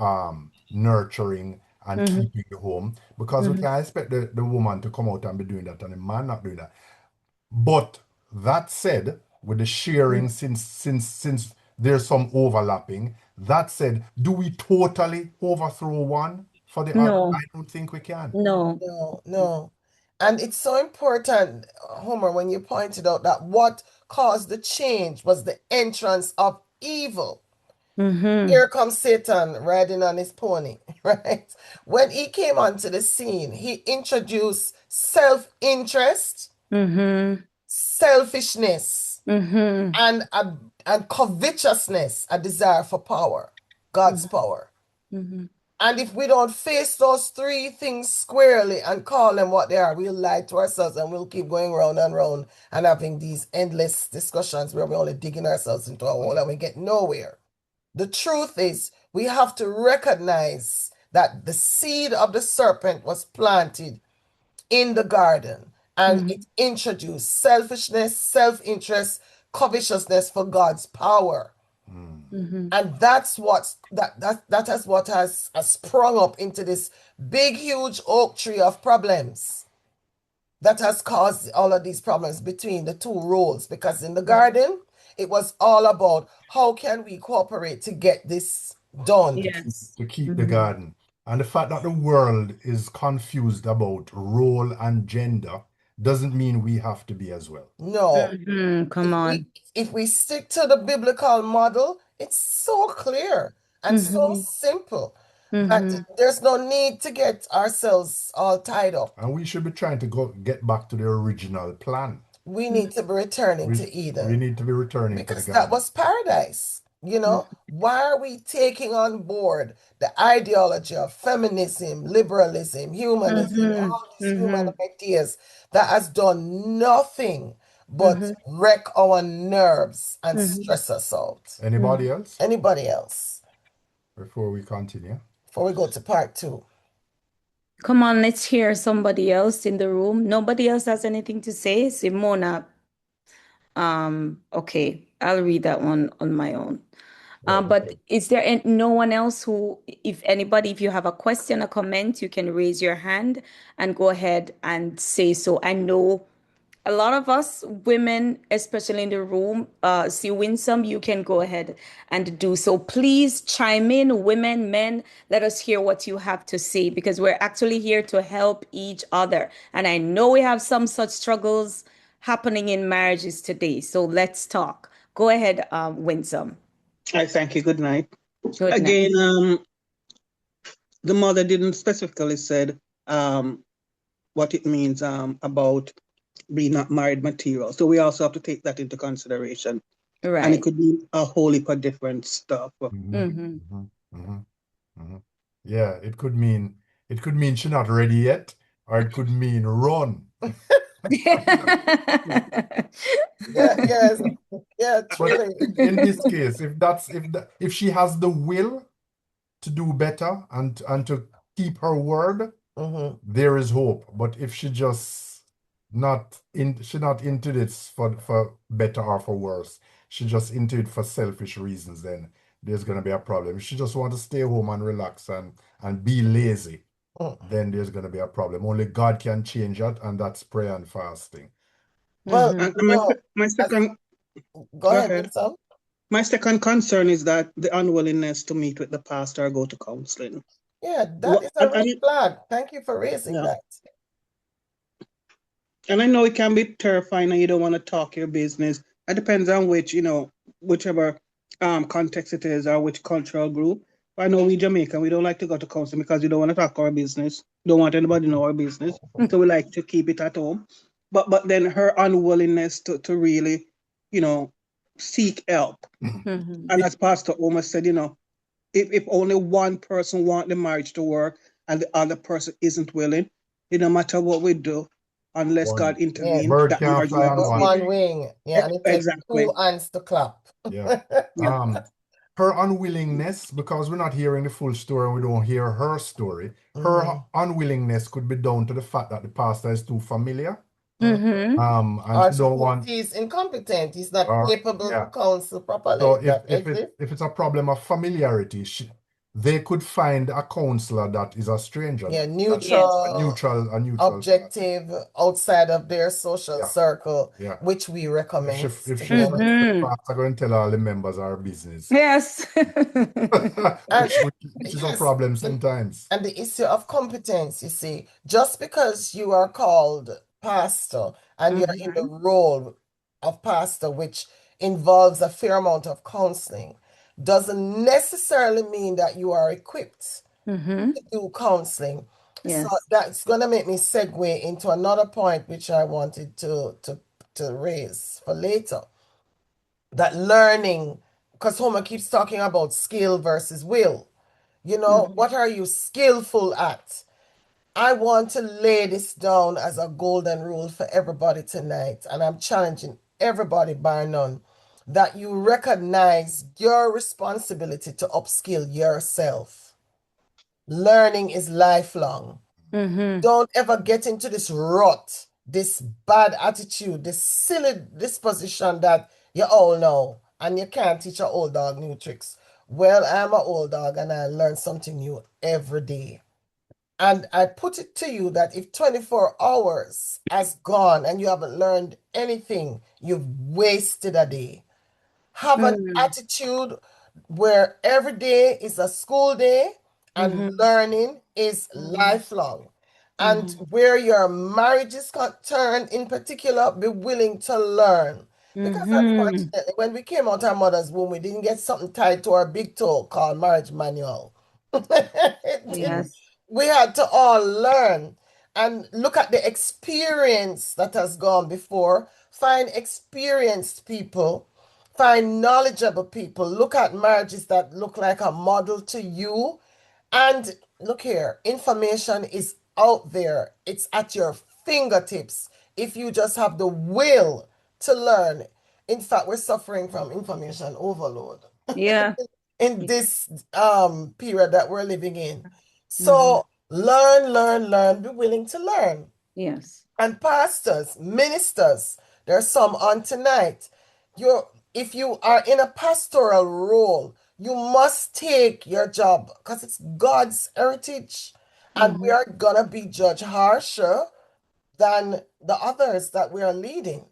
nurturing and Mm-hmm. keeping the home, because we Mm-hmm. can't expect the woman to come out and be doing that and the man not doing that. But that said, with the sharing, since there's some overlapping, that said, do we totally overthrow one for the other? I No. don't think we can. No. No, no. And it's so important, Homer, when you pointed out that what caused the change was the entrance of evil. Mm-hmm. Here comes Satan riding on his pony, right? When he came onto the scene, he introduced self-interest, Mm-hmm. selfishness, Mm-hmm. and covetousness, a desire for power, God's power. Mm-hmm. And if we don't face those three things squarely and call them what they are, we'll lie to ourselves and we'll keep going round and round and having these endless discussions where we're only digging ourselves into a hole and we get nowhere. The truth is, we have to recognize that the seed of the serpent was planted in the garden and Mm-hmm. it introduced selfishness, self-interest, covetousness for God's power. Mm. Mm-hmm. And that is what has sprung up into this big, huge oak tree of problems that has caused all of these problems between the two roles. Because in the garden, it was all about how can we cooperate to get this done. Yes. To keep the Mm-hmm. garden. And the fact that the world is confused about role and gender doesn't mean we have to be as well. No, Mm-hmm. Come if we on. if we stick to the biblical model, it's so clear and so Mm-hmm. simple that Mm-hmm. there's no need to get ourselves all tied up. And we should be trying to get back to the original plan. We need to be returning to We Eden need to be returning to the because that garden. was paradise. Why are we taking on board the ideology of feminism, liberalism, humanism, Mm-hmm. all these human Mm-hmm. ideas that has done nothing but Mm-hmm. wreck our nerves and Mm-hmm. stress us out? Anybody else Anybody else? before we continue? Before we go to part two. Come on, let's hear somebody else in the room. Nobody else has anything to say. Simona. Okay, I'll read that one on my own. Right. But is there no one else who, if anybody, if you have a question, a comment, you can raise your hand and go ahead and say so. I know a lot of us women, especially in the room, see Winsome, you can go ahead and do so. Please chime in, women, men, let us hear what you have to say because we're actually here to help each other. And I know we have some such struggles happening in marriages today. So let's talk. Go ahead, Winsome. I thank you. Good night. Good night. Again, the mother didn't specifically said what it means about being not married material. So we also have to take that into consideration. And it Right. could be a whole heap of different stuff. Mhm, Mm-hmm. mhm, mhm, mhm. Yeah, it could mean she's not ready yet, or it could mean run. Yeah, yes, yeah, But truly. in this case, if she has the will to do better and to keep her word, Mhm. there is hope. But if she's not into this for better or for worse, she just into it for selfish reasons, then there's gonna be a problem. If she just want to stay home and relax and be lazy, Mm. then there's gonna be a problem. Only God can change that, and that's prayer and fasting. Well, Mm-hmm. And my, my as, second, go go ahead, ahead. Winsome. My second concern is that the unwillingness to meet with the pastor or go to counseling. Yeah, that What, is a red flag. Thank you for raising yeah. that. And I know it can be terrifying and you don't want to talk your business. It depends on whichever context it is or which cultural group. I know we Jamaican, we don't like to go to counseling because we don't want to talk our business. Don't want anybody to know our business. So we like to keep it at home. But then her unwillingness to really, you know, seek help. Mm-hmm. And as Pastor Omar said, if only one person want the marriage to work and the other person isn't willing, no matter what we do, unless One God Yes, intervene, bird that can't marriage will fly not on with one. succeed. one wing. Yeah, and it takes two Exactly. hands to clap. Yeah. Yeah. Her unwillingness, because we're not hearing the full story and we don't hear her story, her Mhm. unwillingness could be down to the fact that the pastor is too familiar. Mhm. Mm-hmm. And Or she don't suppose want, he's incompetent. He's not or capable to yeah. counsel So properly. if That if it exists. if it's a problem of familiarity, they could find a counselor that is a stranger, Yeah, that's Yes. a neutral person. objective, outside of their social Yeah, circle, yeah. which we If she recommend, if to she be honest. if the Mm-hmm. pastor going to tell all the members our business, Yes. And which is a yes, problem sometimes. and the issue of competence, you see, just because you are called pastor and you're in the Mm-hmm. role of pastor, which involves a fair amount of counseling, doesn't necessarily mean that you are equipped Mm-hmm. to do counseling. So Yes. that's going to make me segue into another point which I wanted to raise for later. That learning, because Homer keeps talking about skill versus will. Mm-hmm. What are you skillful at? I want to lay this down as a golden rule for everybody tonight, and I'm challenging everybody, bar none, that you recognize your responsibility to upskill yourself. Learning is lifelong. Mm-hmm. Don't ever get into this rut, this bad attitude, this silly disposition that you all know and you can't teach a old dog new tricks. Well, I'm an old dog and I learn something new every day. And I put it to you that if 24 hours has gone and you haven't learned anything, you've wasted a day. Have an Mm-hmm. attitude where every day is a school day and Mm-hmm. learning is lifelong. And Mm-hmm. where your marriage is concerned, in particular, be willing to learn. Because Mm-hmm. unfortunately, when we came out our mother's womb, we didn't get something tied to our big toe called marriage manual. It didn't. Yes. We had to all learn and look at the experience that has gone before. Find experienced people, find knowledgeable people. Look at marriages that look like a model to you. And look here, information is out there, it's at your fingertips if you just have the will to learn. In fact, we're suffering from information overload Yeah. in this period that we're living in. Mm-hmm. So learn, learn, learn, be willing to learn. Yes. And pastors, ministers, there's some on tonight. You're if you are in a pastoral role, you must take your job because it's God's heritage. And we Mm-hmm. are gonna be judged harsher than the others that we are leading.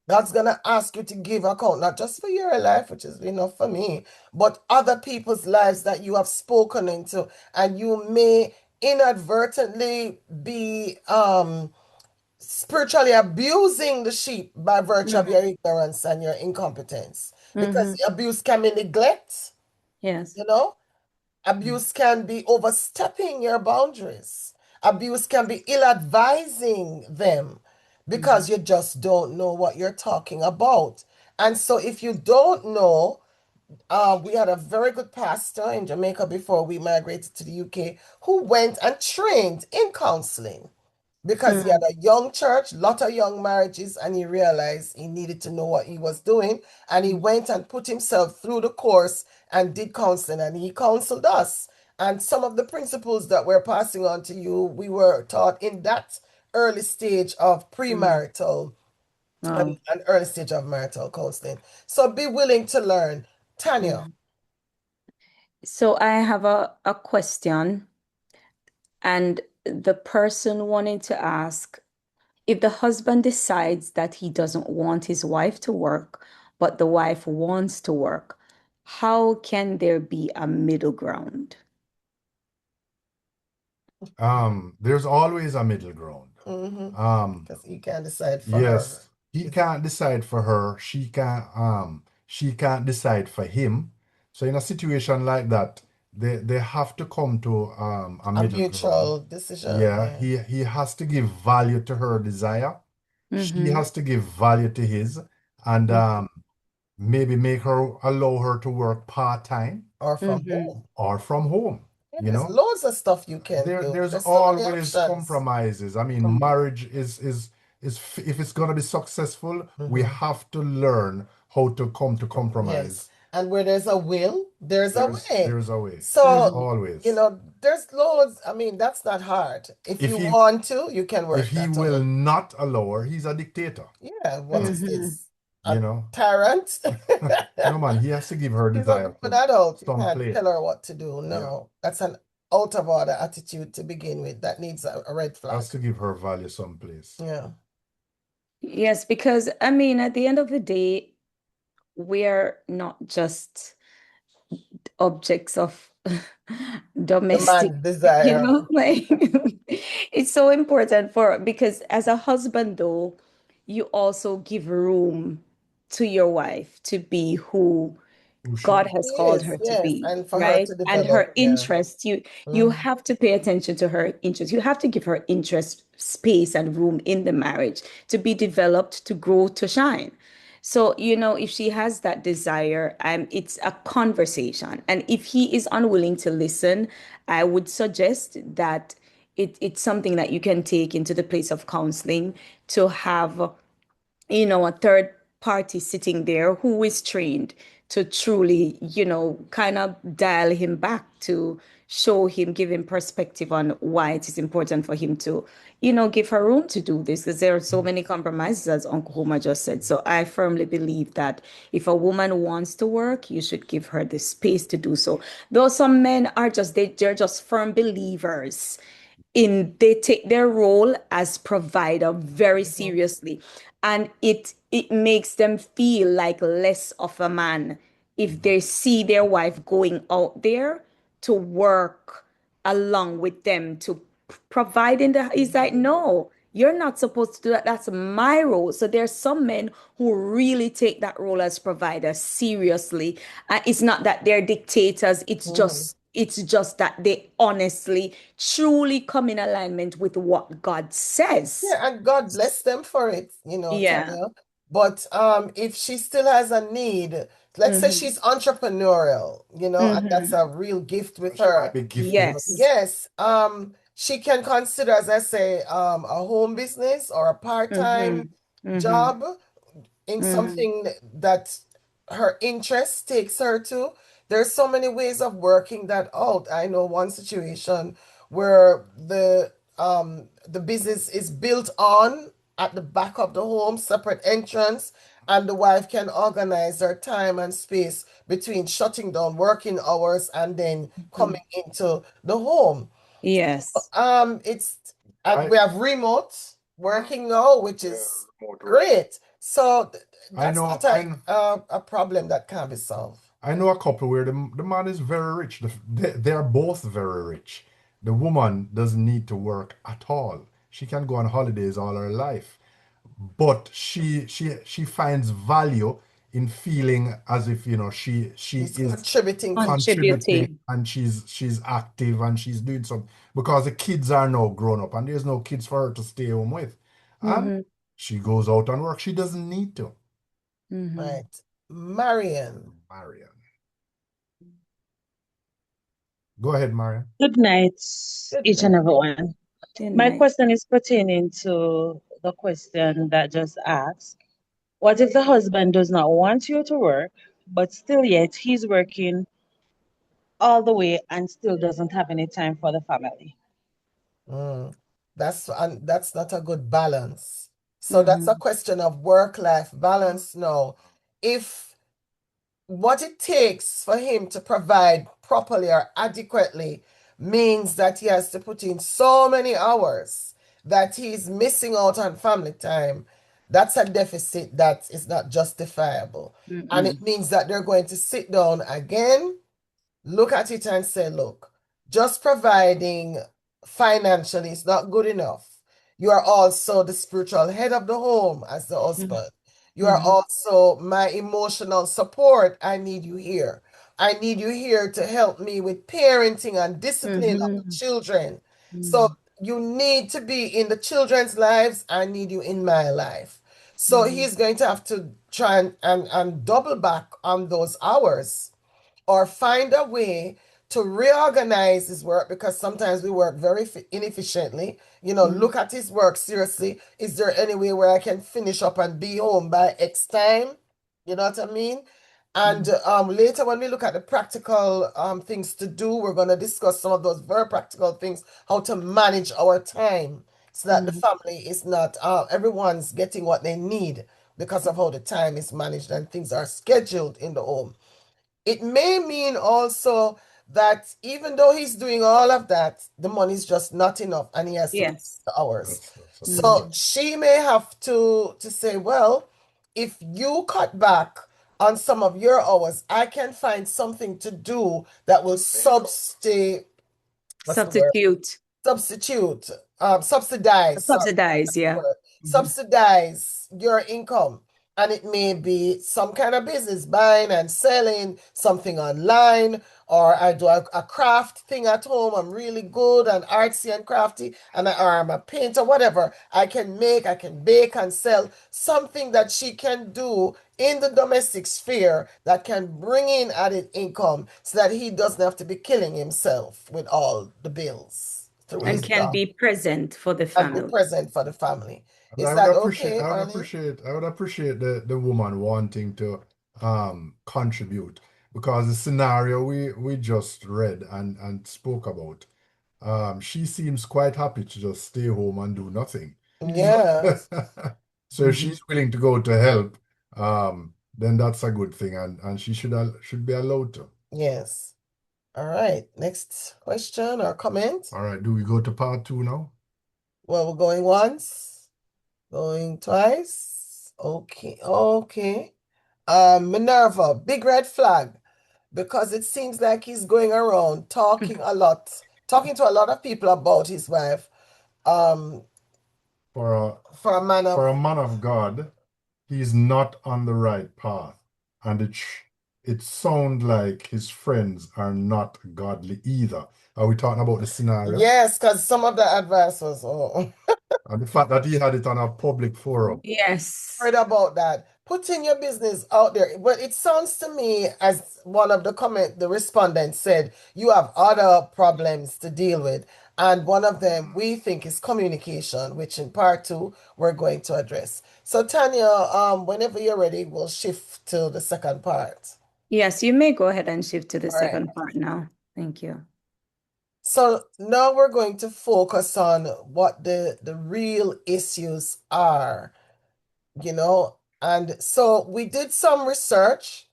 God's going to ask you to give account, not just for your life, which is enough for me, but other people's lives that you have spoken into. And you may inadvertently be spiritually abusing the sheep by virtue of Mm-hmm. your ignorance and your incompetence. Because Mm-hmm. abuse can be neglect, Yes. you know? Abuse can be overstepping your boundaries. Abuse can be ill advising them Mm-hmm. because you just don't know what you're talking about. And so, if you don't know, we had a very good pastor in Jamaica before we migrated to the UK who went and trained in counseling because he had a young church, lot of young marriages, and he realized he needed to know what he was doing. And he went and put himself through the course and did counseling, and he counseled us. And some of the principles that we're passing on to you, we were taught in that early stage of Mm-hmm. premarital Wow. and early stage of marital counseling. So be willing to learn. Tanya, Mm-hmm. So I have a question, and the person wanting to ask if the husband decides that he doesn't want his wife to work, but the wife wants to work, how can there be a middle ground? There's always a middle ground. mm-hmm, Um, because you can decide for her. yes, he can't decide for her. She can't decide for him. So in a situation like that, they have to come to a A middle ground. mutual decision, Yeah, yeah. he has to give value to her desire. She Mm-hmm. has to give value to his, and maybe make her allow her to work part-time Or from Mm-hmm. home. or from home, Yeah, you there's know? loads of stuff you can do. There's There's so many always options. compromises. I mean, marriage is if it's gonna be successful, we Hmm. have to learn how to come to compromise. Yes. And where there's a will, there's a way. There's a way. There's So, Mm-hmm. always. there's loads. I mean, that's not hard. If If you he want to, you can if work he that will out. not allow her, he's a dictator. Yeah, what is Mm-hmm. this? You A know? tyrant? No man, he has to give her He's a desire grown adult. You some can't play. tell her what to do. Yeah. No, that's an out of order attitude to begin with. That needs a red Has flag. to give her value some place. Yeah. Yes, because I mean, at the end of the day, we are not just objects of domestic, Demand, desire. like it's so important for because as a husband though, you also give room to your wife to be who Who God she has called Yes, her to yes. be, And for her right? to And develop. her Yeah. interests, you Mhm. have to pay attention to her interests. You have to give her interest, space, and room in the marriage to be developed, to grow, to shine. So, if she has that desire, it's a conversation. And if he is unwilling to listen, I would suggest that it's something that you can take into the place of counseling to have a third party sitting there who is trained to truly, kind of dial him back to show him, give him perspective on why it is important for him to, give her room to do this, because there are so many compromises, as Uncle Homer just said. So I firmly believe that if a woman wants to work, you should give her the space to do so. Though some men are they're just firm believers they take their role as provider very Mhm. seriously, and it makes them feel like less of a man if they see their wife going out there to work along with them to provide in the. He's like, no, you're not supposed to do that. That's my role. So there's some men who really take that role as provider seriously. And it's not that they're dictators. It's Mhm. just that they honestly, truly come in alignment with what God says. Yeah, and God bless them for it, Yeah. Tanya. But if she still has a need, let's say Hmm. she's entrepreneurial, and that's Hmm. a real gift with She might her. be gifted. Yes. Yes, she can consider, as I say, a home business or a part-time Hmm. Hmm. job in Hmm. something that her interest takes her to. There's so many ways of working that out. I know one situation where the business is built on at the back of the home, separate entrance, and the wife can organize her time and space between shutting down working hours and then Hmm. coming into the home. Yes. It's I we have remote working now, which yeah, is remote work. great. So I that's know not a problem that can be solved. I know a couple where the man is very rich. They're both very rich. The woman doesn't need to work at all. She can go on holidays all her life. But she finds value in feeling as if, she It's is contributing to the contributing Contributing. and she's active and she's doing something because the kids are now grown up and there's no kids for her to stay home with. And Hmm. she goes out and work. She doesn't need to. Hmm. right. Marion. Marian. Go ahead, Marian. Good night, Good each and night. everyone. Good My night. question is pertaining to the question that just asked. What if the husband does not want you to work, but still yet he's working all the way and still doesn't have any time for the family? Mm. That's not a good balance. So that's a Hmm. question of work-life balance now. If what it takes for him to provide properly or adequately means that he has to put in so many hours that he's missing out on family time, that's a deficit that is not justifiable. And it Hmm. means that they're going to sit down again, look at it and say, look, just providing financially is not good enough. You are also the spiritual head of the home as the husband. You are Hmm. also my emotional support. I need you here. I need you here to help me with parenting and discipline of the Hmm. children. So Hmm. you need to be in the children's lives. I need you in my life. So Hmm. he's going to have to try and double back on those hours or find a way to reorganize his work because sometimes we work very inefficiently. Hmm. Look at his work seriously. Is there any way where I can finish up and be home by X time? You know what I mean? And Hmm. later, when we look at the practical things to do, we're going to discuss some of those very practical things, how to manage our time so that the Hmm. family is not, everyone's getting what they need because of how the time is managed and things are scheduled in the home. It may mean also that even though he's doing all of that, the money's just not enough and he has to reduce Yes. the hours. That's a So Hmm. she may have to say, well, if you cut back on some of your hours, I can find something to do that will what's the word? Substitute. Substitute, subsidize, sorry, Subsidize. that's the Yeah. word, Hmm. subsidize your income. And it may be some kind of business, buying and selling something online, or I do a craft thing at home. I'm really good and artsy and crafty, or I'm a painter, whatever. I can bake and sell something that she can do in the domestic sphere that can bring in added income so that he doesn't have to be killing himself with all the bills through And his can job be present for the and be family. present for the family. But Is that okay, I would Arlene? appreciate, I would appreciate the woman wanting to contribute. because the scenario we just read and spoke about, she seems quite happy to just stay home and do nothing. Yes. So if she's willing to go to help, then that's a good thing, and she should be allowed to. Yes. All right. Next question or comment. All right, do we go to part 2 now? Well, we're going once, going twice. Okay. Okay. Minerva, big red flag, because it seems like he's going around talking a lot, talking to a lot of people about his wife. Um, For a for a man for a of man of God, he's not on the right path, and it sounds like his friends are not godly either. Are we talking about the scenario? yes, because some of the advice was, oh, And the fact that he had it on a public forum. Yes. heard about that. Putting your business out there. But it sounds to me, as one of the respondents said, you have other problems to deal with. And one of them we think is communication, which in part 2 we're going to address. So Tanya, whenever you're ready, we'll shift to the second part. Yes, you may go ahead and shift to the All right. second part now. Thank you. So now we're going to focus on what the real issues are, you know. And so we did some research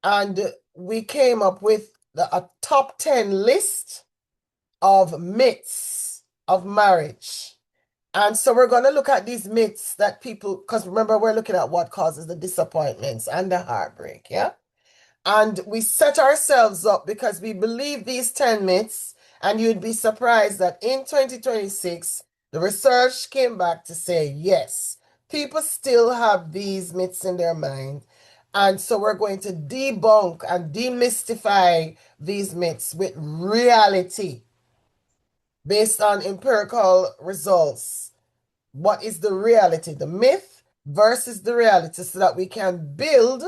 and we came up with a top 10 list of myths of marriage. And so we're going to look at these myths that people, because remember, we're looking at what causes the disappointments and the heartbreak, yeah? And we set ourselves up because we believe these 10 myths, and you'd be surprised that in 2026, the research came back to say, yes, people still have these myths in their mind. And so we're going to debunk and demystify these myths with reality based on empirical results. What is the reality? The myth versus the reality, so that we can build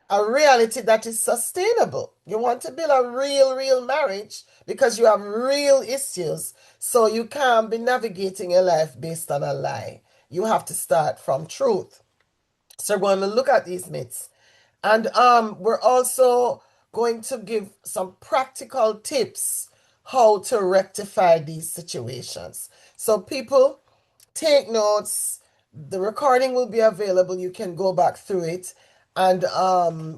a reality that is sustainable. You want to build a real marriage because you have real issues. So you can't be navigating your life based on a lie. You have to start from truth. So we're going to look at these myths. And we're also going to give some practical tips how to rectify these situations. So people, take notes. The recording will be available. You can go back through it. And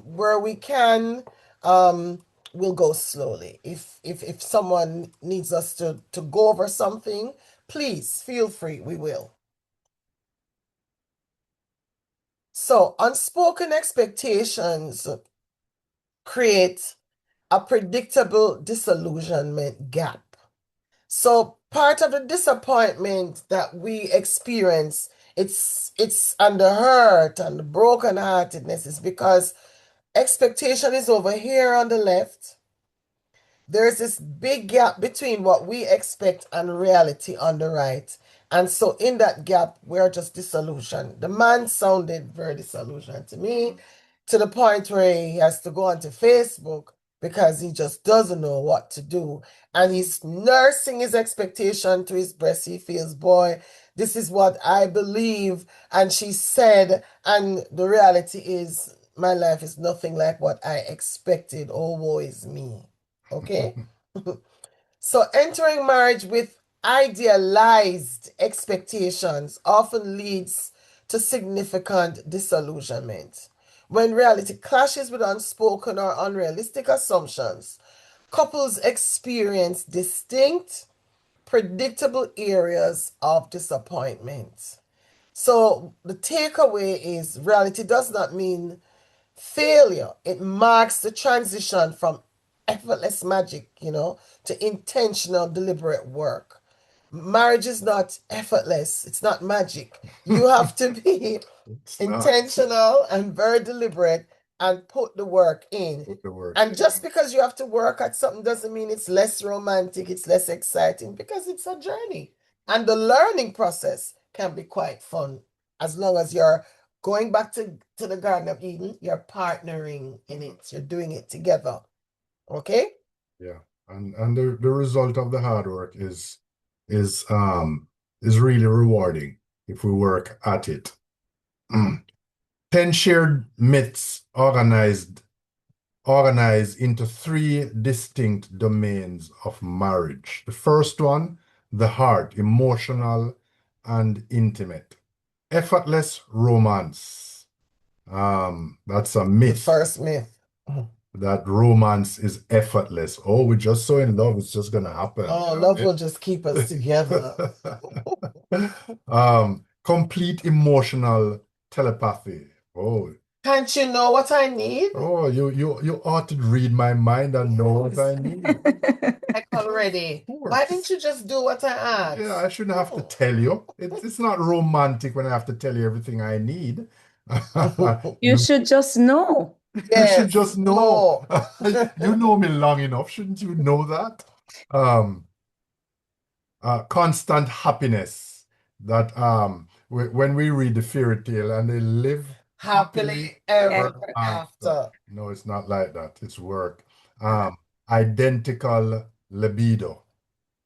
where we can, we'll go slowly. If someone needs us to go over something, please feel free. We will. So unspoken expectations create a predictable disillusionment gap. So part of the disappointment that we experience, it's and the hurt and the brokenheartedness is because expectation is over here on the left. There's this big gap between what we expect and reality on the right. And so in that gap, we're just disillusioned. The man sounded very disillusioned to me, to the point where he has to go onto Facebook because he just doesn't know what to do. And he's nursing his expectation to his breast. He feels, boy, this is what I believe. And she said, and the reality is, my life is nothing like what I expected. Oh, woe is me. Okay? So entering marriage with idealized expectations often leads to significant disillusionment. When reality clashes with unspoken or unrealistic assumptions, couples experience distinct, predictable areas of disappointment. So the takeaway is reality does not mean failure. It marks the transition from effortless magic, to intentional, deliberate work. Marriage is not effortless, it's not magic. You have to be It's not. intentional and very deliberate and put the work in. Put the work And in. just because you have to work at something doesn't mean it's less romantic, it's less exciting, because it's a journey. And the learning process can be quite fun as long as you're going back to the Garden of Eden, you're partnering in it, you're doing it together. Okay? Yeah. And the result of the hard work is really rewarding if we work at it. 10 shared myths organized into three distinct domains of marriage. The first one, the heart, emotional and intimate. Effortless romance. That's a The myth first myth. that romance is effortless. Oh, we're just so in love, it's just gonna happen. Oh, You know love what will just keep us together. I mean? Complete emotional telepathy. Oh, Can't you know what I need? oh, you ought to read my mind and know what I need. Like already. Of Why course. didn't you just do what I Yeah, asked? I shouldn't have to tell you. It's not romantic when I have to tell you everything I need. You should just know. You should Yes, just know. no. You know me long enough, shouldn't you know that? Um, Constant happiness that when we read the fairy tale and they live happily Happily ever ever after. after. No, it's not like that. It's work. Identical libido.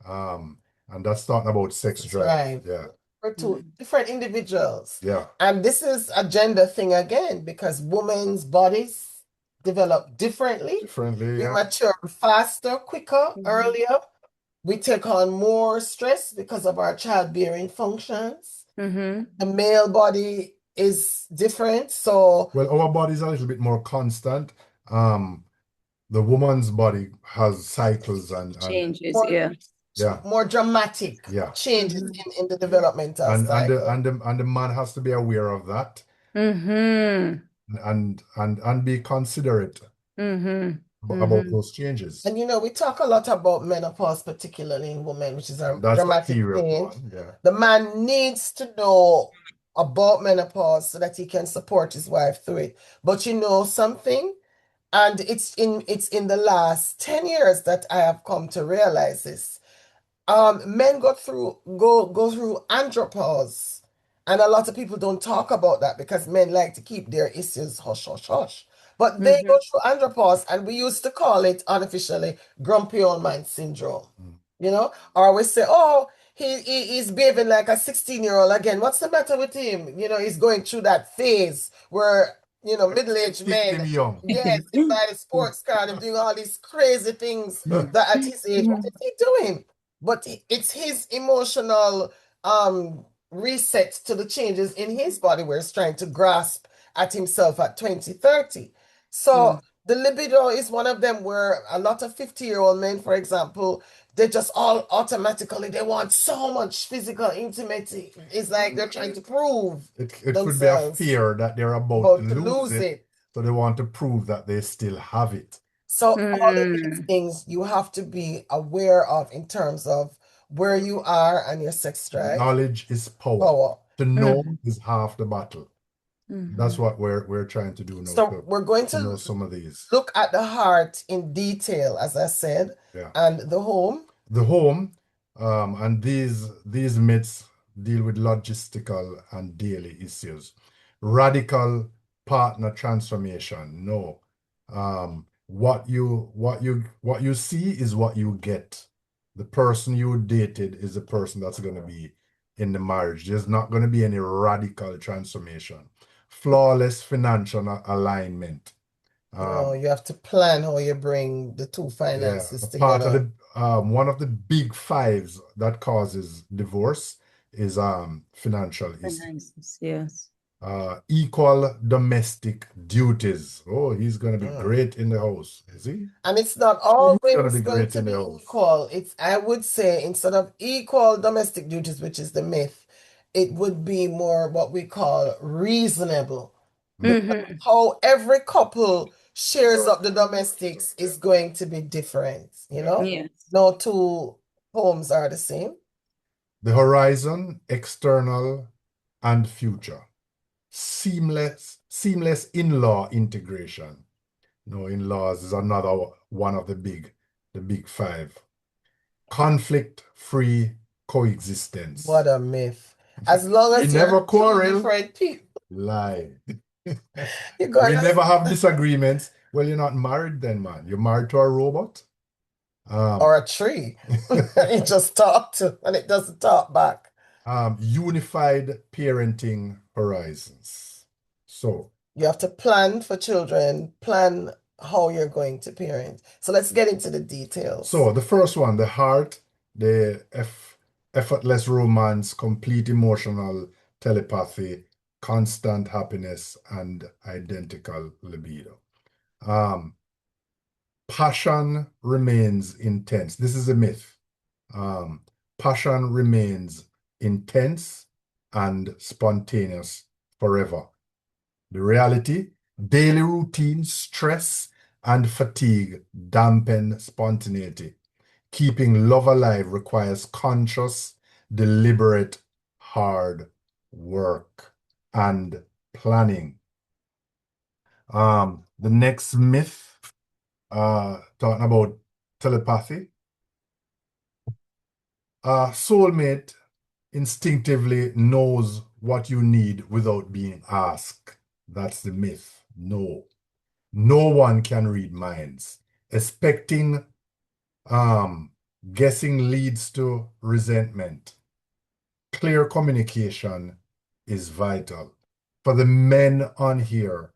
Um, and that's talking about sex That's drive. right. Yeah. For two different individuals. Yeah. And this is a gender thing again, because women's bodies develop differently. Differently, We yeah. mature faster, quicker, earlier. We take on more stress because of our childbearing functions. Mm-hmm. The male body is different. So, Well, our body is a little bit more constant. The woman's body has cycles and Changes, more, yeah. yeah, more dramatic yeah. changes Mm-hmm. in the developmental And cycle. the man has to be aware of that Mm-hmm. and be considerate Mm-hmm. about Mm-hmm. those changes. And we talk a lot about menopause, particularly in women, which is a That's a dramatic serious thing. one. Yeah. The man needs to know about menopause so that he can support his wife through it. But you know something? And it's in the last 10 years that I have come to realize this. Men go through andropause, and a lot of people don't talk about that because men like to keep their issues hush hush hush. But they Mm-hmm. go through andropause, and we used to call it unofficially grumpy old man syndrome. Or we say, oh, he's behaving like a 16-year-old again. What's the matter with him? He's going through that phase where middle-aged Keep men, him young. yes, they buy the sports car and doing all these crazy things that at his age, what is he doing? But it's his emotional reset to the changes in his body where he's trying to grasp at himself at 2030. So the libido is one of them where a lot of 50-year-old men, for example, they just all automatically they want so much physical intimacy. It's like they're trying to prove It could be a themselves fear that they're about to about to lose lose it, it. so they want to prove that they still have it. So all of these Mm-hmm. things you have to be aware of in terms of where you are and your sex drive. Knowledge is power. Power. To know is half the battle. Mm-hmm. That's what we're trying to do now, So we're going to know to some of these. look at the heart in detail, as I said, Yeah. and the home. The home, and these myths deal with logistical and daily issues. Radical partner transformation. No. What you see is what you get. The person you dated is the person that's going to be in the marriage. There's not going to be any radical transformation. Flawless financial alignment. You have to plan how you bring the two finances Part of together. one of the big fives that causes divorce is financial issues. Finances, yes. Equal domestic duties. Oh, he's gonna be great in the house, is he? And it's not He's gonna always be going great to in be the house. equal. I would say, instead of equal domestic duties, which is the myth, it would be more what we call reasonable. Mm-hmm. How every couple shares up the domestics is going to be different, Yes. No two homes are the same. The horizon, external and future. Seamless in-law integration. No, in-laws is another one of the big five. Conflict-free coexistence. What a myth. As long We as never you're two quarrel. different people, Lie. you're We going to never have disagreements. Well, you're not married then, man. You're married to a robot. or a tree. It just talk to and it doesn't talk back. Unified parenting horizons. So You have to plan for children, plan how you're going to parent. So let's get into the details. So the first one, the heart, the effortless romance, complete emotional telepathy, constant happiness, and identical libido. Passion remains intense. This is a myth. Passion remains intense and spontaneous forever. The reality, daily routine, stress, and fatigue dampen spontaneity. Keeping love alive requires conscious, deliberate, hard work and planning. The next myth, talking about telepathy. Soulmate instinctively knows what you need without being asked. That's the myth. No. No one can read minds. Expecting guessing leads to resentment. Clear communication is vital. For the men on here,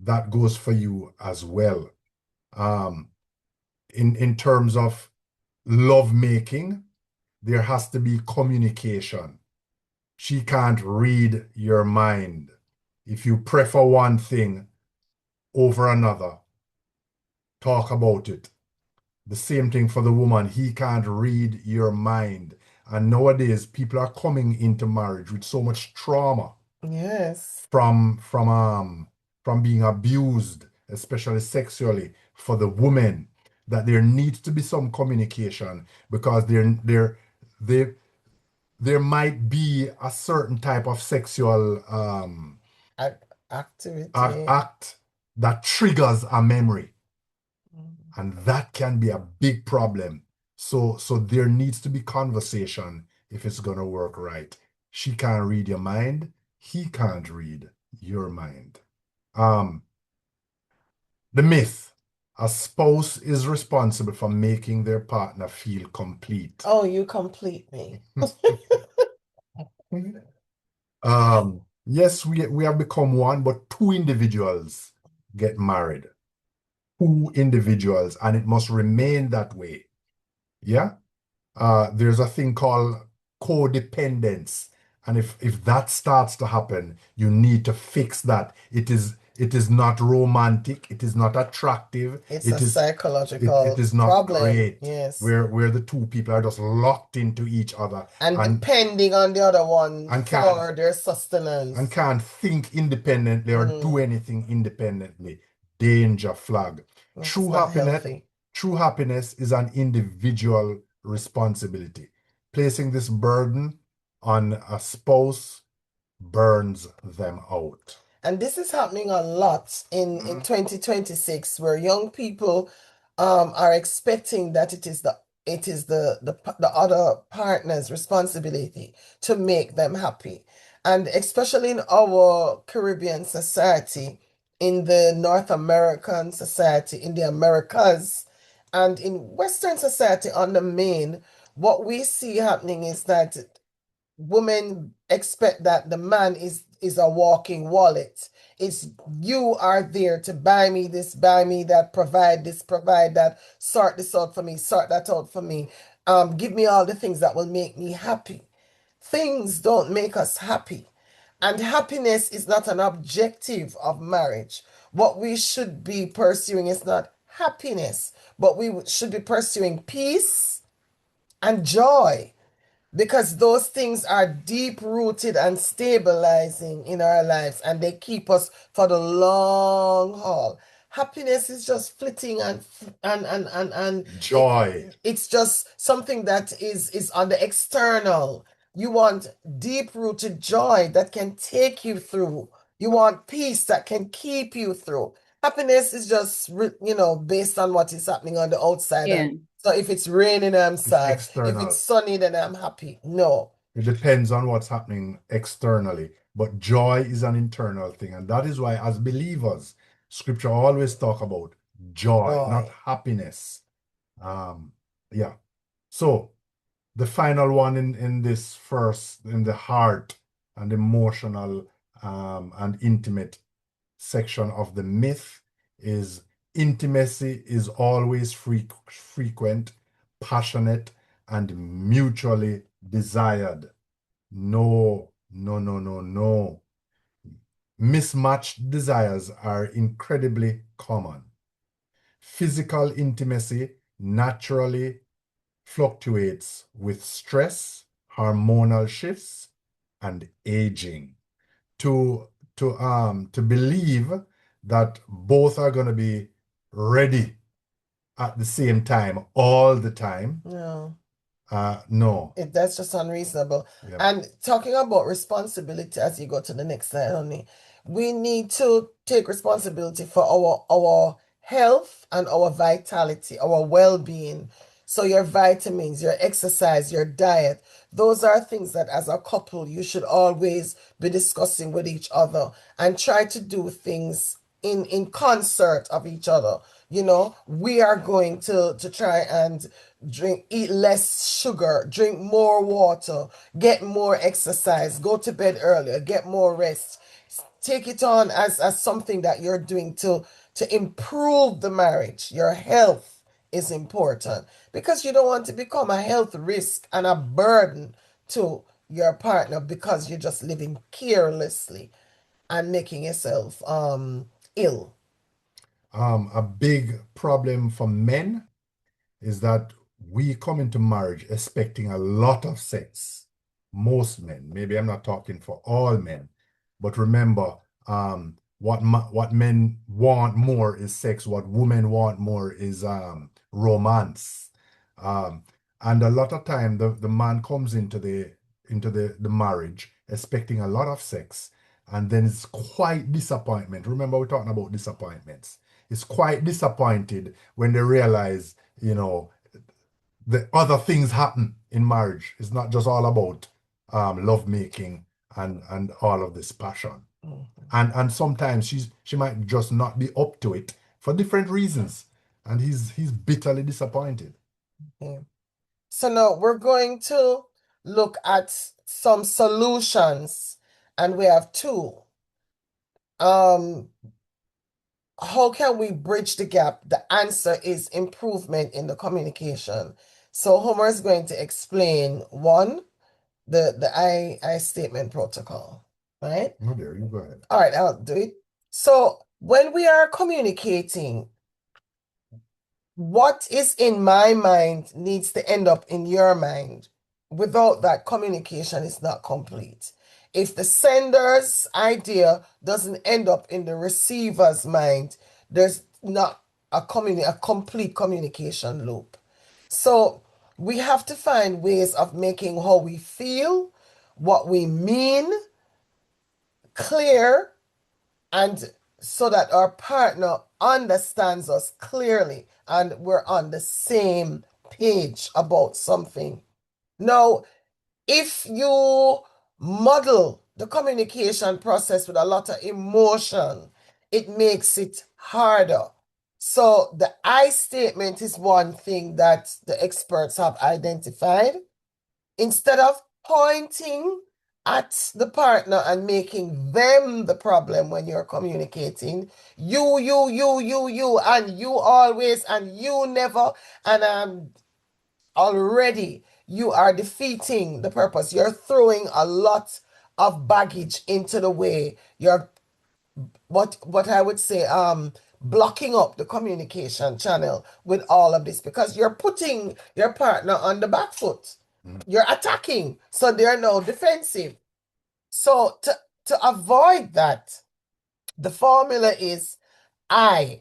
that goes for you as well. In terms of love making, there has to be communication. She can't read your mind. If you prefer one thing over another, talk about it. The same thing for the woman. He can't read your mind. And nowadays, people are coming into marriage with so much trauma. Yes. From being abused, especially sexually, for the woman, that there needs to be some communication because there might be a certain type of sexual Activity. act that triggers a memory. And that can be a big problem. So there needs to be conversation if it's gonna work right. She can't read your mind. He can't read your mind. The myth, a spouse is responsible for making their partner feel complete. Oh, you complete me. Yes, we have become one, but two individuals get married. Two individuals, and it must remain that way. Yeah? There's a thing called codependence. And if that starts to happen, you need to fix that. It is not romantic, it is not attractive, It's it a is psychological it is not problem. great. Yes. Where the two people are just locked into each other And depending on the other one and for their sustenance. and can't think independently or do anything independently. Danger flag. That's True not happiness, healthy. true happiness is an individual responsibility. Placing this burden on a spouse burns them out. And this is happening a lot in 2026, where young people are expecting that it is the other partner's responsibility to make them happy. And especially in our Caribbean society, in the North American society, in the Americas, and in Western society on the main, what we see happening is that women expect that the man is a walking wallet. It's you are there to buy me this, buy me that, provide this, provide that, sort this out for me, sort that out for me. Give me all the things that will make me happy. Things don't make us happy. And happiness is not an objective of marriage. What we should be pursuing is not happiness, but we should be pursuing peace and joy, because those things are deep rooted and stabilizing in our lives, and they keep us for the long haul. Happiness is just flitting and Joy. it's just something that is on the external. You want deep rooted joy that can take you through. You want peace that can keep you through. Happiness is just based on what is happening on the outside. Yeah. So if it's raining, I'm sad. If external. it's sunny, then I'm happy. No. It depends on what's happening externally, but joy is an internal thing. And that is why, as believers, scripture always talk about joy, not happiness. Yeah. So the final one in this first, in the heart and emotional and intimate section of the myth is Intimacy is always frequent, passionate, and mutually desired. No, no, no, no, no. Mismatched desires are incredibly common. Physical intimacy naturally fluctuates with stress, hormonal shifts, and aging. To to believe that both are going to be ready at the same time all the time, No. no. That's just unreasonable. Yeah. And talking about responsibility as you go to the next slide, honey, we need to take responsibility for our health and our vitality, our well-being. So your vitamins, your exercise, your diet, those are things that as a couple you should always be discussing with each other and try to do things in concert of each other. You know, we are going to try and eat less sugar, drink more water, get more exercise, go to bed earlier, get more rest. Take it on as something that you're doing to improve the marriage. Your health is important because you don't want to become a health risk and a burden to your partner because you're just living carelessly and making yourself ill. A big problem for men is that we come into marriage expecting a lot of sex. Most men, maybe I'm not talking for all men, but remember, what men want more is sex. What women want more is romance. Um, and a lot of time, the man comes into the marriage expecting a lot of sex, and then it's quite disappointment. Remember, we're talking about disappointments. It's quite disappointed when they realize, the other things happen in marriage. It's not just all about love making and all of this passion. And sometimes she might just not be up to it for different reasons. And he's bitterly disappointed. Okay. So now we're going to look at some solutions, and we have two. How can we bridge the gap? The answer is improvement in the communication. So Homer is going to explain one, the I statement protocol, right? Oh, there you go ahead. All right, I'll do it. So when we are communicating, what is in my mind needs to end up in your mind. Without that, communication is not complete. If the sender's idea doesn't end up in the receiver's mind, there's not a complete communication loop. So we have to find ways of making how we feel, what we mean, clear, and so that our partner understands us clearly and we're on the same page about something. Now, if you model the communication process with a lot of emotion, it makes it harder. So the I statement is one thing that the experts have identified. Instead of pointing at the partner and making them the problem when you're communicating, and you always, and you never, and already you are defeating the purpose. You're throwing a lot of baggage into the way. You're what I would say, blocking up the communication channel with all of this because you're putting your partner on the back foot. You're attacking, so they're now defensive. So to avoid that, the formula is I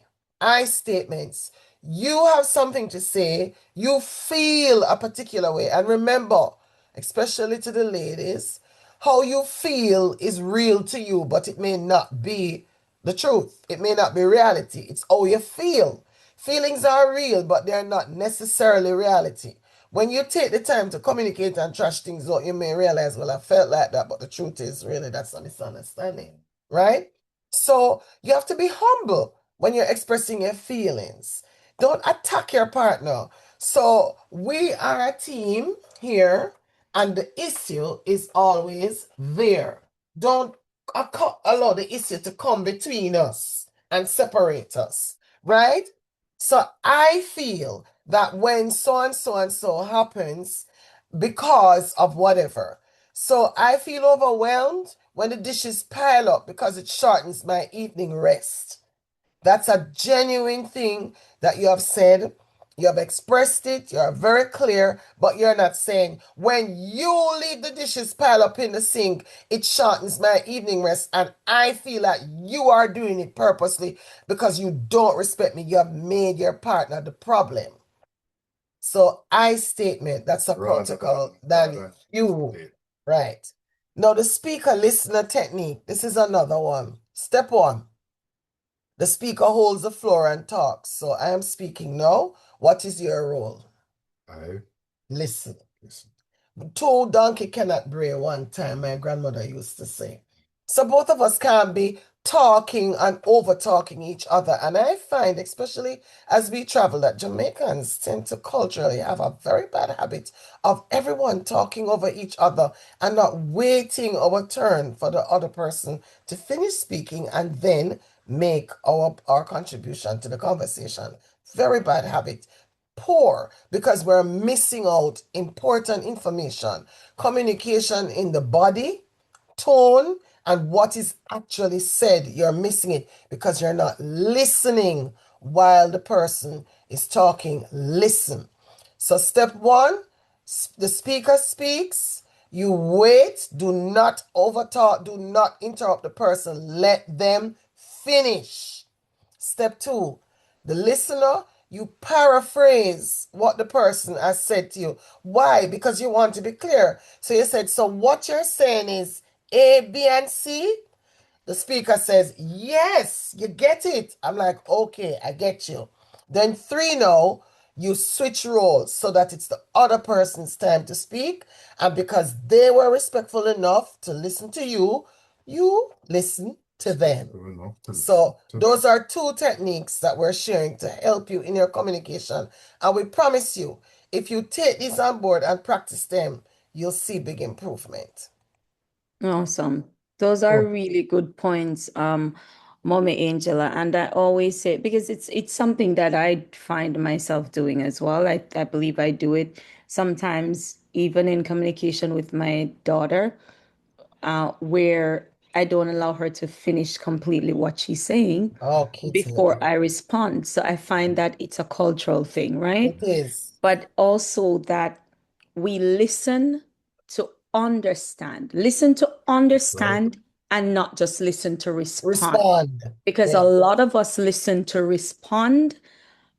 statements. You have something to say, you feel a particular way. And remember, especially to the ladies, how you feel is real to you, but it may not be the truth. It may not be reality. It's how you feel. Feelings are real, but they're not necessarily reality. When you take the time to communicate and trash things out, you may realize, well, I felt like that, but the truth is really that's a misunderstanding, right? So you have to be humble when you're expressing your feelings. Don't attack your partner. So we are a team here, and the issue is always there. Don't allow the issue to come between us and separate us. right? So I feel that when so and so and so happens because of whatever. So I feel overwhelmed when the dishes pile up because it shortens my evening rest. That's a genuine thing that you have said. You have expressed it. You're very clear, but you're not saying when you leave the dishes pile up in the sink, it shortens my evening rest. And I feel like you are doing it purposely because you don't respect me. You have made your partner the problem. So I statement that's a protocol than you. Right. Now the speaker listener technique. This is another one. Step one. The speaker holds the floor and talks. So I am speaking now. What is your role? I Listen. Listen. Two donkey cannot bray one time, my grandmother used to say. So both of us can't be talking and over talking each other. And I find, especially as we travel, that Jamaicans tend to culturally have a very bad habit of everyone talking over each other and not waiting our turn for the other person to finish speaking and then make our contribution to the conversation. Very bad habit. Poor because we're missing out important information. Communication in the body, tone, and what is actually said. You're missing it because you're not listening while the person is talking. Listen. So, step one, the speaker speaks. You wait. Do not overtalk. Do not interrupt the person. Let them finish. Step two, the listener, you paraphrase what the person has said to you. Why? Because you want to be clear. So you said, so what you're saying is A, B, and C? The speaker says, yes, you get it. I'm like, okay, I get you. Then three, now, you switch roles so that it's the other person's time to speak. And because they were respectful enough to listen to you, you listen to them. So those are two techniques that we're sharing to help you in your communication. And we promise you, if you take these on board and practice them, you'll see big improvement. Awesome. Those are really good points, Mommy Angela. And I always say because it's something that I find myself doing as well. I believe I do it sometimes even in communication with my daughter, where I don't allow her to finish completely what she's saying Oh, kids love before I respond. So I find that it's a cultural thing, right? it. It is. But also that we listen to understand and not just listen to respond. Respond. Because a Yeah. lot of us listen to respond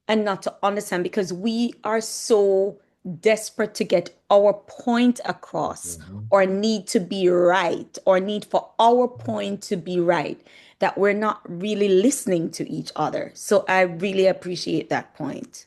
and not to understand because we are so desperate to get our point across or need to be right or need for our point to be right that we're not really listening to each other. So I really appreciate that point.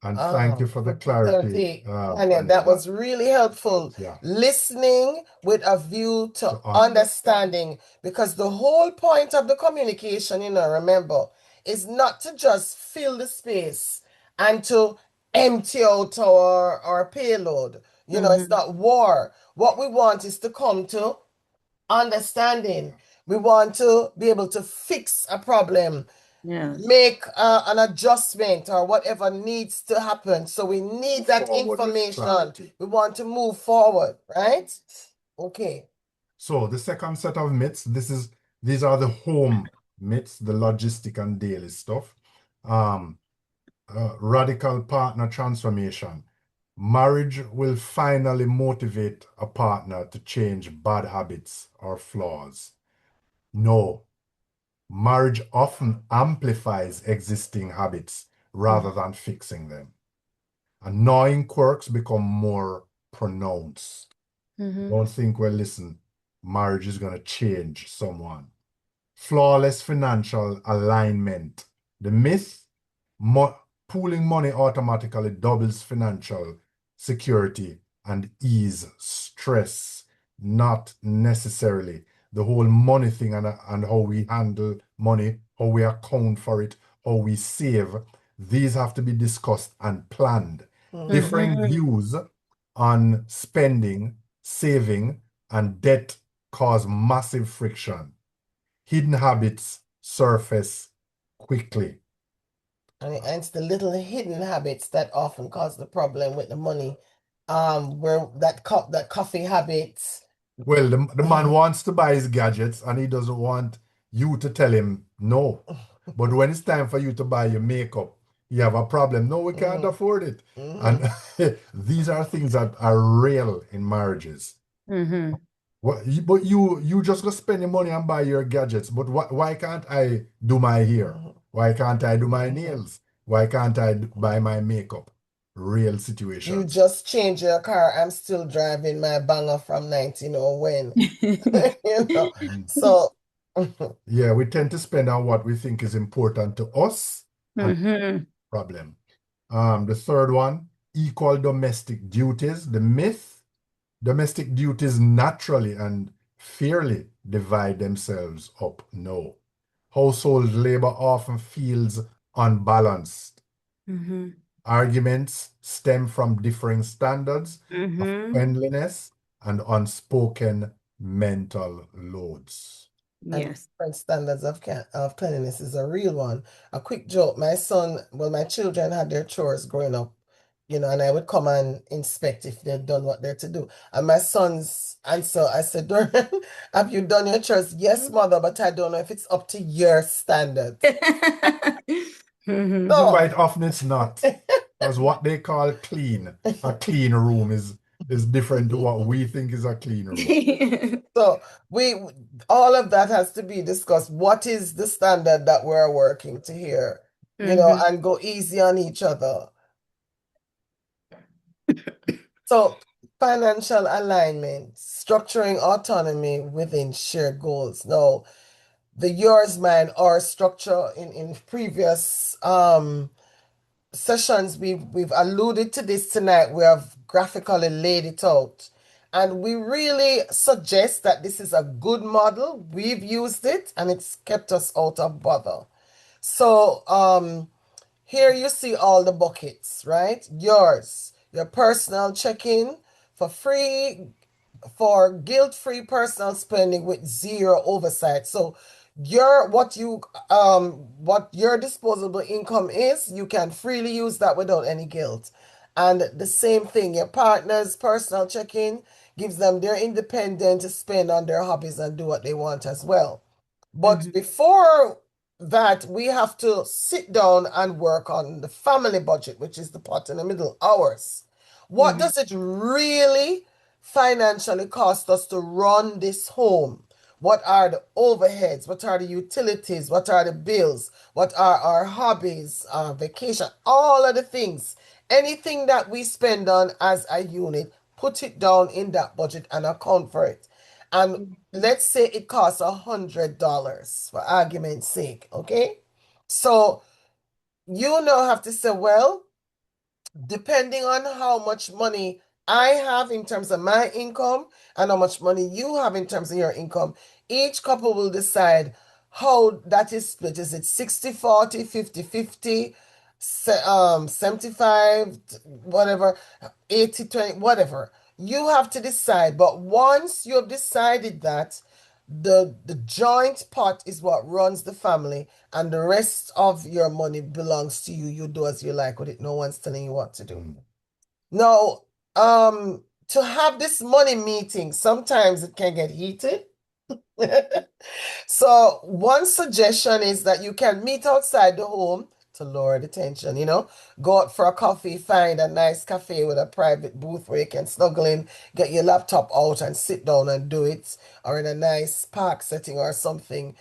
And thank you for the clarity. Tanya, that was really helpful. Yeah. Listening with a view to understanding, because the whole point of the communication, remember, is not to just fill the space and to empty out our payload. It's not war. What we want is to come to understanding. We want to be able to fix a problem, Yes. make an adjustment or whatever needs to happen. So we need that information. We want to move forward, right? Okay. So the second set of myths, these are the home myths, the logistic and daily stuff. Radical partner transformation. Marriage will finally motivate a partner to change bad habits or flaws. No, marriage often amplifies existing habits rather than fixing them. Annoying quirks become more pronounced. Don't think, well, listen, marriage is going to change someone. Flawless financial alignment. The myth, pooling money automatically doubles financial security and ease stress. Not necessarily. The whole money thing and how we handle money, how we account for it, how we save, these have to be discussed and planned. Differing views on spending, saving, and debt cause massive friction. Hidden habits surface quickly. And it's the little hidden habits that often cause the problem with the money. Where that coffee habit. Well, the man wants to buy his gadgets and he doesn't want you to tell him no. But when it's time for you to buy your makeup, you have a problem. No, we can't Mhm, afford it. mhm, And these are things that are real in marriages. Mm-hmm. But you just go spend your money and buy your gadgets. But why can't I do my hair? mhm, Why can't I do my mhm. nails? Why can't I buy my makeup? Real You situations. just change your car. I'm still driving my banger from 19 when. You know. Mm. So Yeah, we tend to spend on what we think is important to us and Mm-hmm. problem. The third one, equal domestic duties. The myth, domestic duties naturally and fairly divide themselves up. No. Household labor often feels unbalanced. Mm-hmm. Arguments stem from differing standards of Mm-hmm. cleanliness and unspoken mental loads. and Yes. different standards of cleanliness is a real one. A quick joke: my children had their chores growing up, and I would come and inspect if they'd done what they're to do. And my son's answer, I said, Doran, have you done your chores? Yes, mother, but I don't know if it's up to your standards. Mm-hmm. So, Quite often it's not. Because what they call clean, a clean room is different to what we think is a clean room. so we all of that has to be discussed. What is the standard that we're working to here? Mm-hmm. And go easy on each other. So, financial alignment, structuring autonomy within shared goals. Now, the yours, mine, our structure in previous sessions, we've alluded to this tonight. We have graphically laid it out. And we really suggest that this is a good model. We've used it and it's kept us out of bother. So, here you see all the buckets, right? Yours, your personal check-in for free, for guilt-free personal spending with zero oversight. So what your disposable income is, you can freely use that without any guilt. And the same thing, your partner's personal check-in gives them their independence to spend on their hobbies and do what they want as well. But Mm-hmm. before that, we have to sit down and work on the family budget, which is the part in the middle, ours. What Mm-hmm. does it really financially cost us to run this home? What are the overheads? What are the utilities? What are the bills? What are our hobbies, vacation? All of the things. Anything that we spend on as a unit, put it down in that budget and account for it. And let's say it costs $100 for argument's sake, okay? So you now have to say, well, depending on how much money I have in terms of my income and how much money you have in terms of your income, each couple will decide how that is split. Is it 60-40, 50-50, 75, whatever, 80-20, whatever. You have to decide. But once you have decided that, the joint pot is what runs the family, and the rest of your money belongs to you. You do as you like with it. No one's telling you what to do. Mm. Now, to have this money meeting, sometimes it can get heated. So one suggestion is that you can meet outside the home to lower the tension, go out for a coffee, find a nice cafe with a private booth where you can snuggle in, get your laptop out and sit down and do it, or in a nice park setting or something,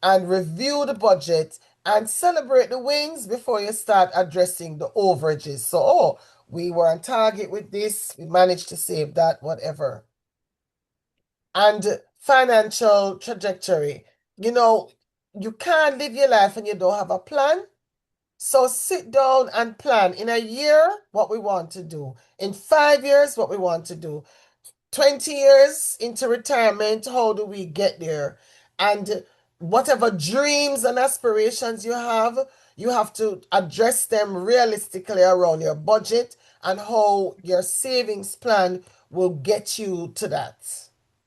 and review the budget and celebrate the wins before you start addressing the overages. So, oh, we were on target with this, we managed to save that, whatever. And financial trajectory. You know, you can't live your life and you don't have a plan. So sit down and plan in a year what we want to do, in 5 years what we want to do, 20 years into retirement, how do we get there? And whatever dreams and aspirations you have to address them realistically around your budget and how your savings plan will get you to that.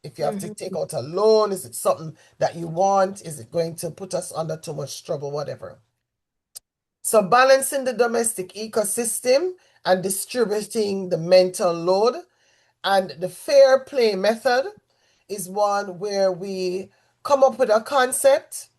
If you have to take Mm-hmm. out a loan, is it something that you want? Is it going to put us under too much trouble? Whatever. So balancing the domestic ecosystem and distributing the mental load. And the fair play method is one where we come up with a concept,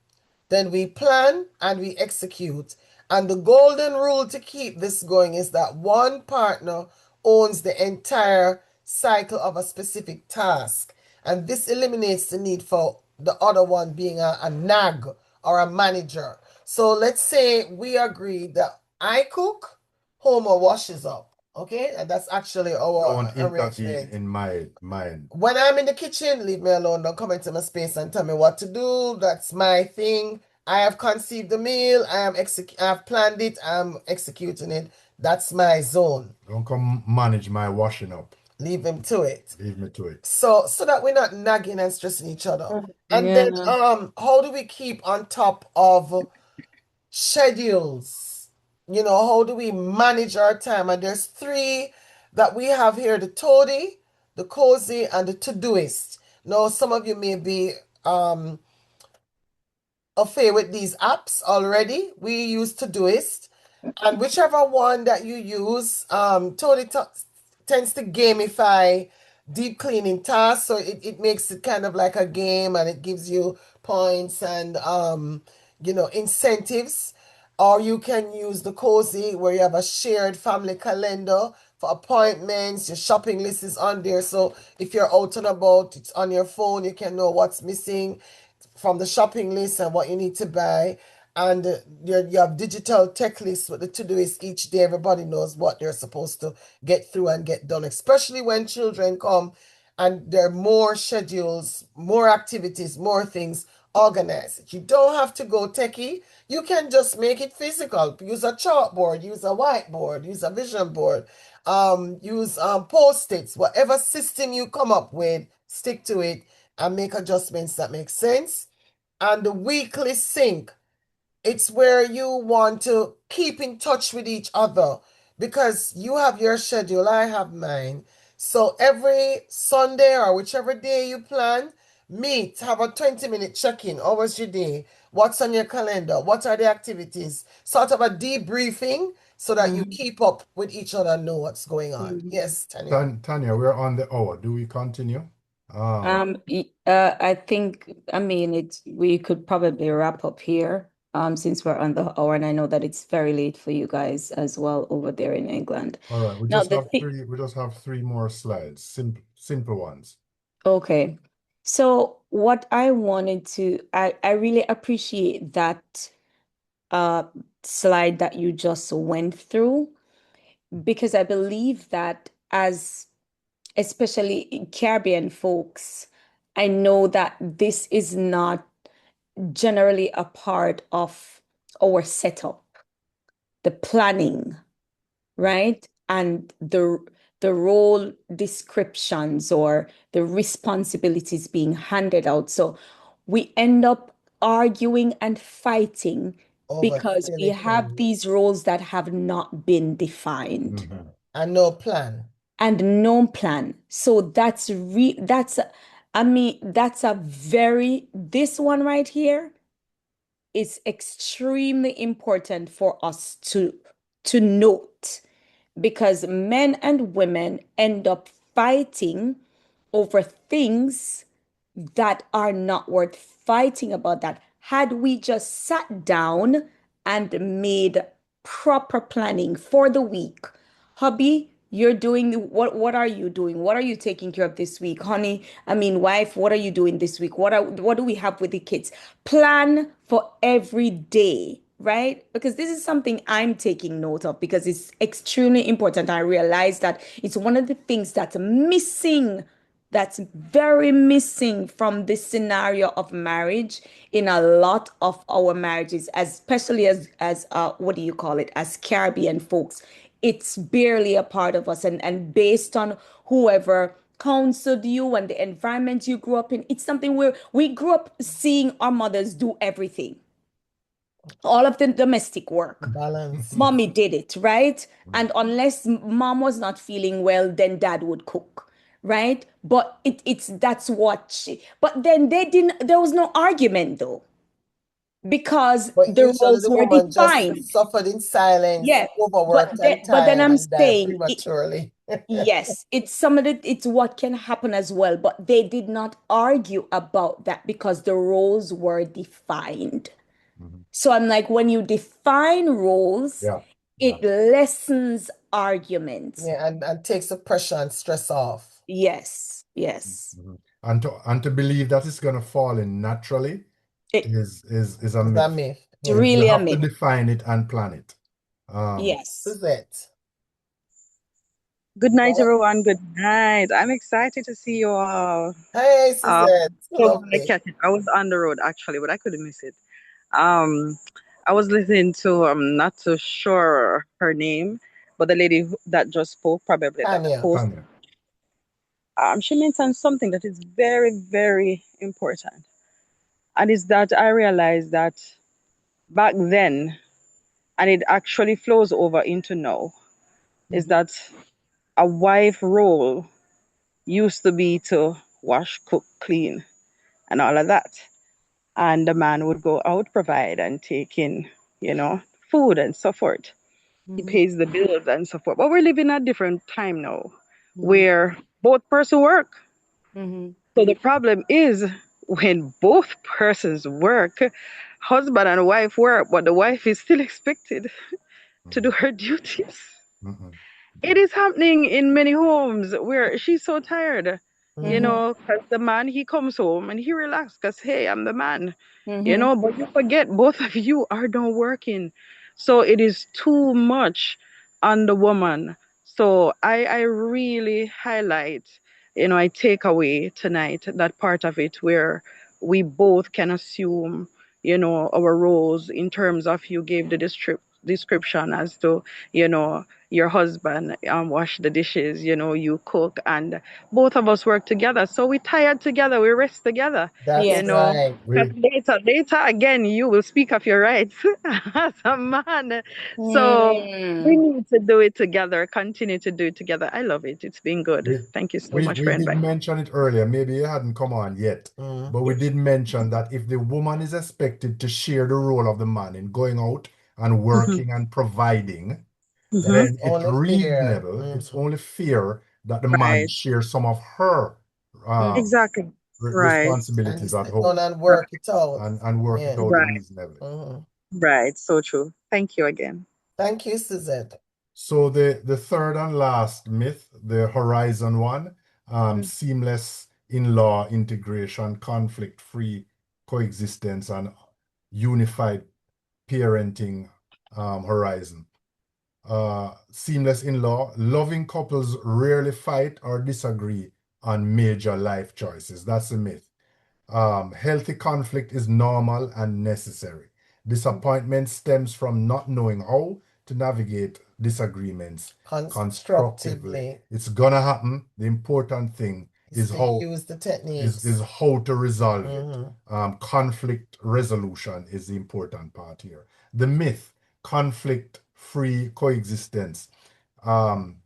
then we plan and we execute. And the golden rule to keep this going is that one partner owns the entire cycle of a specific task. And this eliminates the need for the other one being a nag or a manager. So let's say we agree that I cook, Homer washes up. Okay, and that's actually our Don't intervene arrangement. in my mind. When I'm in the kitchen, leave me alone. Don't come into my space and tell me what to do. That's my thing. I have conceived the meal. I have planned it. I'm executing it. That's my zone. Don't come manage my washing up. Leave him to it. Leave me to it. So that we're not nagging and stressing each other. And then Yeah. how do we keep on top of schedules? How do we manage our time? And there's three that we have here: the toady, the cozy, and the to-doist. Now, some of you may be affair with these apps already. We use Todoist, and whichever one that you use, Tony tends to gamify deep cleaning tasks, so it makes it kind of like a game, and it gives you points and incentives. Or you can use the Cozy, where you have a shared family calendar for appointments. Your shopping list is on there, so if you're out and about, it's on your phone. You can know what's missing from the shopping list and what you need to buy. And you have digital tech lists with the to-do-list each day. Everybody knows what they're supposed to get through and get done, especially when children come and there are more schedules, more activities, more things organized. You don't have to go techie. You can just make it physical. Use a chalkboard, use a whiteboard, use a vision board, use post-its, whatever system you come up with, stick to it and make adjustments that make sense. And the weekly sync, it's where you want to keep in touch with each other because you have your schedule, I have mine. So every Sunday or whichever day you plan, meet, have a 20-minute check-in. How was your day? What's on your calendar? What are the activities? Sort of a debriefing so that you Mhm. keep up with each other and know what's going on. Mhm. Yes, Tanya. Tanya, we're on the hour. Do we continue? I think, I mean, we could probably wrap up here, since we're on the hour, and I know that it's very late for you guys as well over there in England. All right, Now, the thing, we just have three more slides. Simple ones. okay. So what I wanted to, I really appreciate that uh slide that you just went through, because I believe that as especially in Caribbean folks, I know that this is not generally a part of our setup, the planning, right? And the role descriptions or the responsibilities being handed out. So we end up arguing and fighting Over because we silly have things these roles that have not been defined and no plan. and no plan. So I mean, that's a very, this one right here is extremely important for us to note, because men and women end up fighting over things that are not worth fighting about. That had we just sat down and made proper planning for the week. Hubby, you're doing what are you doing? What are you taking care of this week? Honey, I mean wife, what are you doing this week? What do we have with the kids? Plan for every day, right? Because this is something I'm taking note of because it's extremely important. I realize that it's one of the things that's very missing from this scenario of marriage in a lot of our marriages, especially as what do you call it, as Caribbean folks. It's barely a part of us, and based on whoever counseled you and the environment you grew up in, it's something where we grew up seeing our mothers do everything, all of the domestic work. Balance. Mommy did it, right? And unless mom was not feeling well, then dad would cook, right? But it's that's what she, but then there was no argument though. because But the usually roles the were woman just defined. suffered in silence, Yes, overworked and but then tired I'm and died saying prematurely. yes, it's some of it's what can happen as well, but they did not argue about that because the roles were defined. Mhm. So I'm like, when you define roles, Yeah. Yeah. it lessens arguments. Yeah, and takes the pressure and stress off. Yes, yes. Mhm. And to believe that it's gonna fall in naturally It, is a Is that myth. myth? it's Yeah. You really a have to myth. define it and plan it. Um, Yes. Suzette. Good night, Well, everyone. Good night. I'm excited to see you all. hey, Um, Suzette. so glad I Lovely. catch it. I was on the road actually, but I couldn't miss it. Um, I was listening to I'm not too sure her name, but the lady that just spoke, probably the Tanya. host. Tanya. She mentioned something that is very, very important, and is that I realized that back then, and it actually flows over into now, is Mhm. that a wife role used to be to wash, cook, clean, and all of that. And the man would go out, provide, and take in, you know, food and so forth. He Mhm. pays the bills and so forth. But we're living a different time now Mhm. where both person work. Mhm. So the problem is when both persons work, husband and wife work, but the wife is still expected to do Mhm. her duties. Mhm. It is happening in many homes where she's so tired, Mhm. Mm-hmm. because the man, he comes home and he relaxes because, hey, I'm the man, Mhm. but you forget both of you are done working. So it is too much on the woman. So I really highlight, I take away tonight that part of it where we both can assume, our roles in terms of you gave the description as to, you know, your husband wash the dishes, you cook, and both of us work together. So we tired together, we rest together, That's you Yes. know. right. Because We later again, you will speak of your rights as a man. So we Mm. need to do it together, continue to do it together. I love it. It's been good. we Thank you so we much for we did inviting. mention it earlier. Maybe it hadn't come on yet, Mm. but we did mention that if the woman is expected to share the role of the man in going out and Hmm. working and providing, Hmm. It's then it's only fair. reasonable, it's Mm-hmm. only fair that the man Right. shares some of her Mm. Exactly. Right. And you responsibilities at sit down home and Right. work it out. and work it Yeah. out Right. reasonably. Mm-hmm. Right. So true. Thank you again. Thank you, Suzette. So the third and last myth, the horizon one, Mm. seamless in-law integration, conflict-free coexistence, and unified parenting horizon. Seamless in-law, loving couples rarely fight or disagree on major life choices. That's a myth. Healthy conflict is normal and necessary. Disappointment stems from not knowing how to navigate disagreements constructively. Constructively It's gonna happen. The important thing is is to how use the is techniques. how to resolve it. Mm-hmm. Conflict resolution is the important part here. The myth, conflict-free coexistence. Um,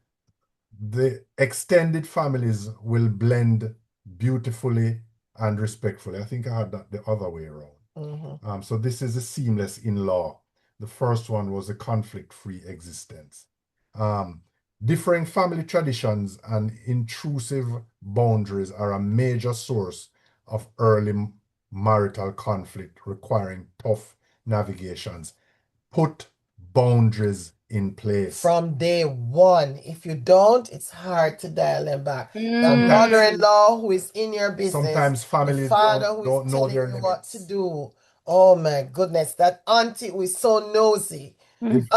the extended families will blend beautifully and respectfully. I think I had that the other way around. Mm-hmm. So this is a seamless in-law. The first one was a conflict-free existence. Um, Differing family traditions and intrusive boundaries are a major source of early marital conflict requiring tough navigations. Put boundaries in place. From day one. If you don't, it's hard to dial them back. That Sometimes, Mm. mother-in-law who is in your business, sometimes the families father who is don't know telling their you what to limits. do. Oh my goodness, that auntie who is so nosy. Mm.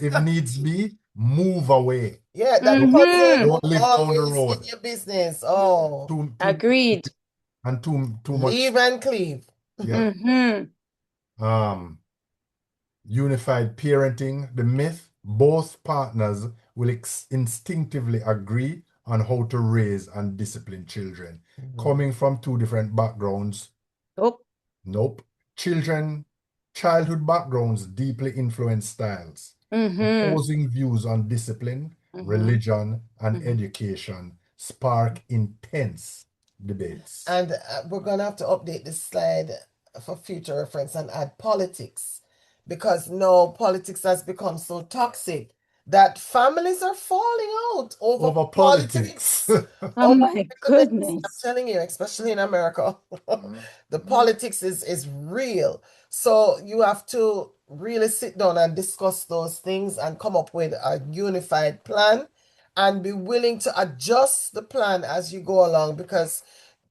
If needs be, move away. Yeah, that Don't, cousin Mhm. who don't live down the always in road. your business. Oh, Too Agreed. and too much. leave and cleave. Yeah. Mhm. Um, Unified parenting, the myth, both partners will instinctively agree on how to raise and discipline children. Mhm. Coming from two different backgrounds, Oh. nope. Childhood backgrounds deeply influence styles. Mhm. Opposing views on discipline, Mhm. religion, and Mhm. education spark intense debates. And we're gonna have to update this slide for future reference and add politics, because no, politics has become so toxic that families are falling out over Over politics. politics. Oh Oh my my goodness, I'm goodness. telling you, especially in America, Mhm. the politics is real. So you have to really sit down and discuss those things and come up with a unified plan and be willing to adjust the plan as you go along, because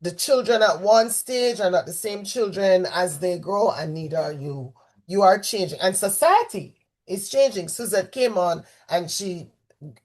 the children at one stage are not the same children as they grow, and neither are you. You are changing, and society is changing. Suzette came on and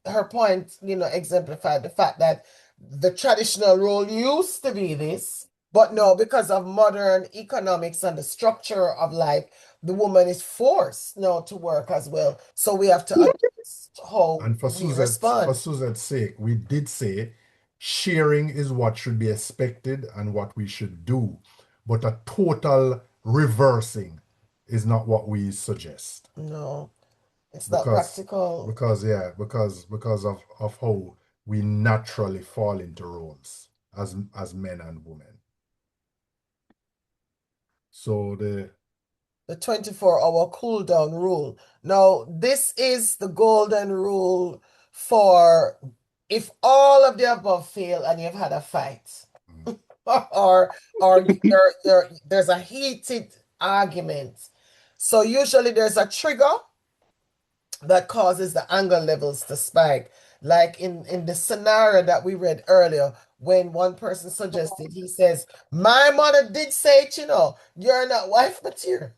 her point, exemplified the fact that the traditional role used to be this, but no, because of modern economics and the structure of life, the woman is forced now to work as well. So we have to adjust how And we respond. For Suzette's sake, we did say sharing is what should be expected and what we should do. But a total reversing is not what we suggest. No, it's not Because practical. because of how we naturally fall into roles as men and women. So The 24-hour cool down rule. Now, this is the golden rule for if all of the above fail and you've had a fight, or there's a heated argument. So usually there's a trigger that causes the anger levels to spike. Like in the scenario that we read earlier, when one person suggested, he says, "My mother did say it, you're not wife material."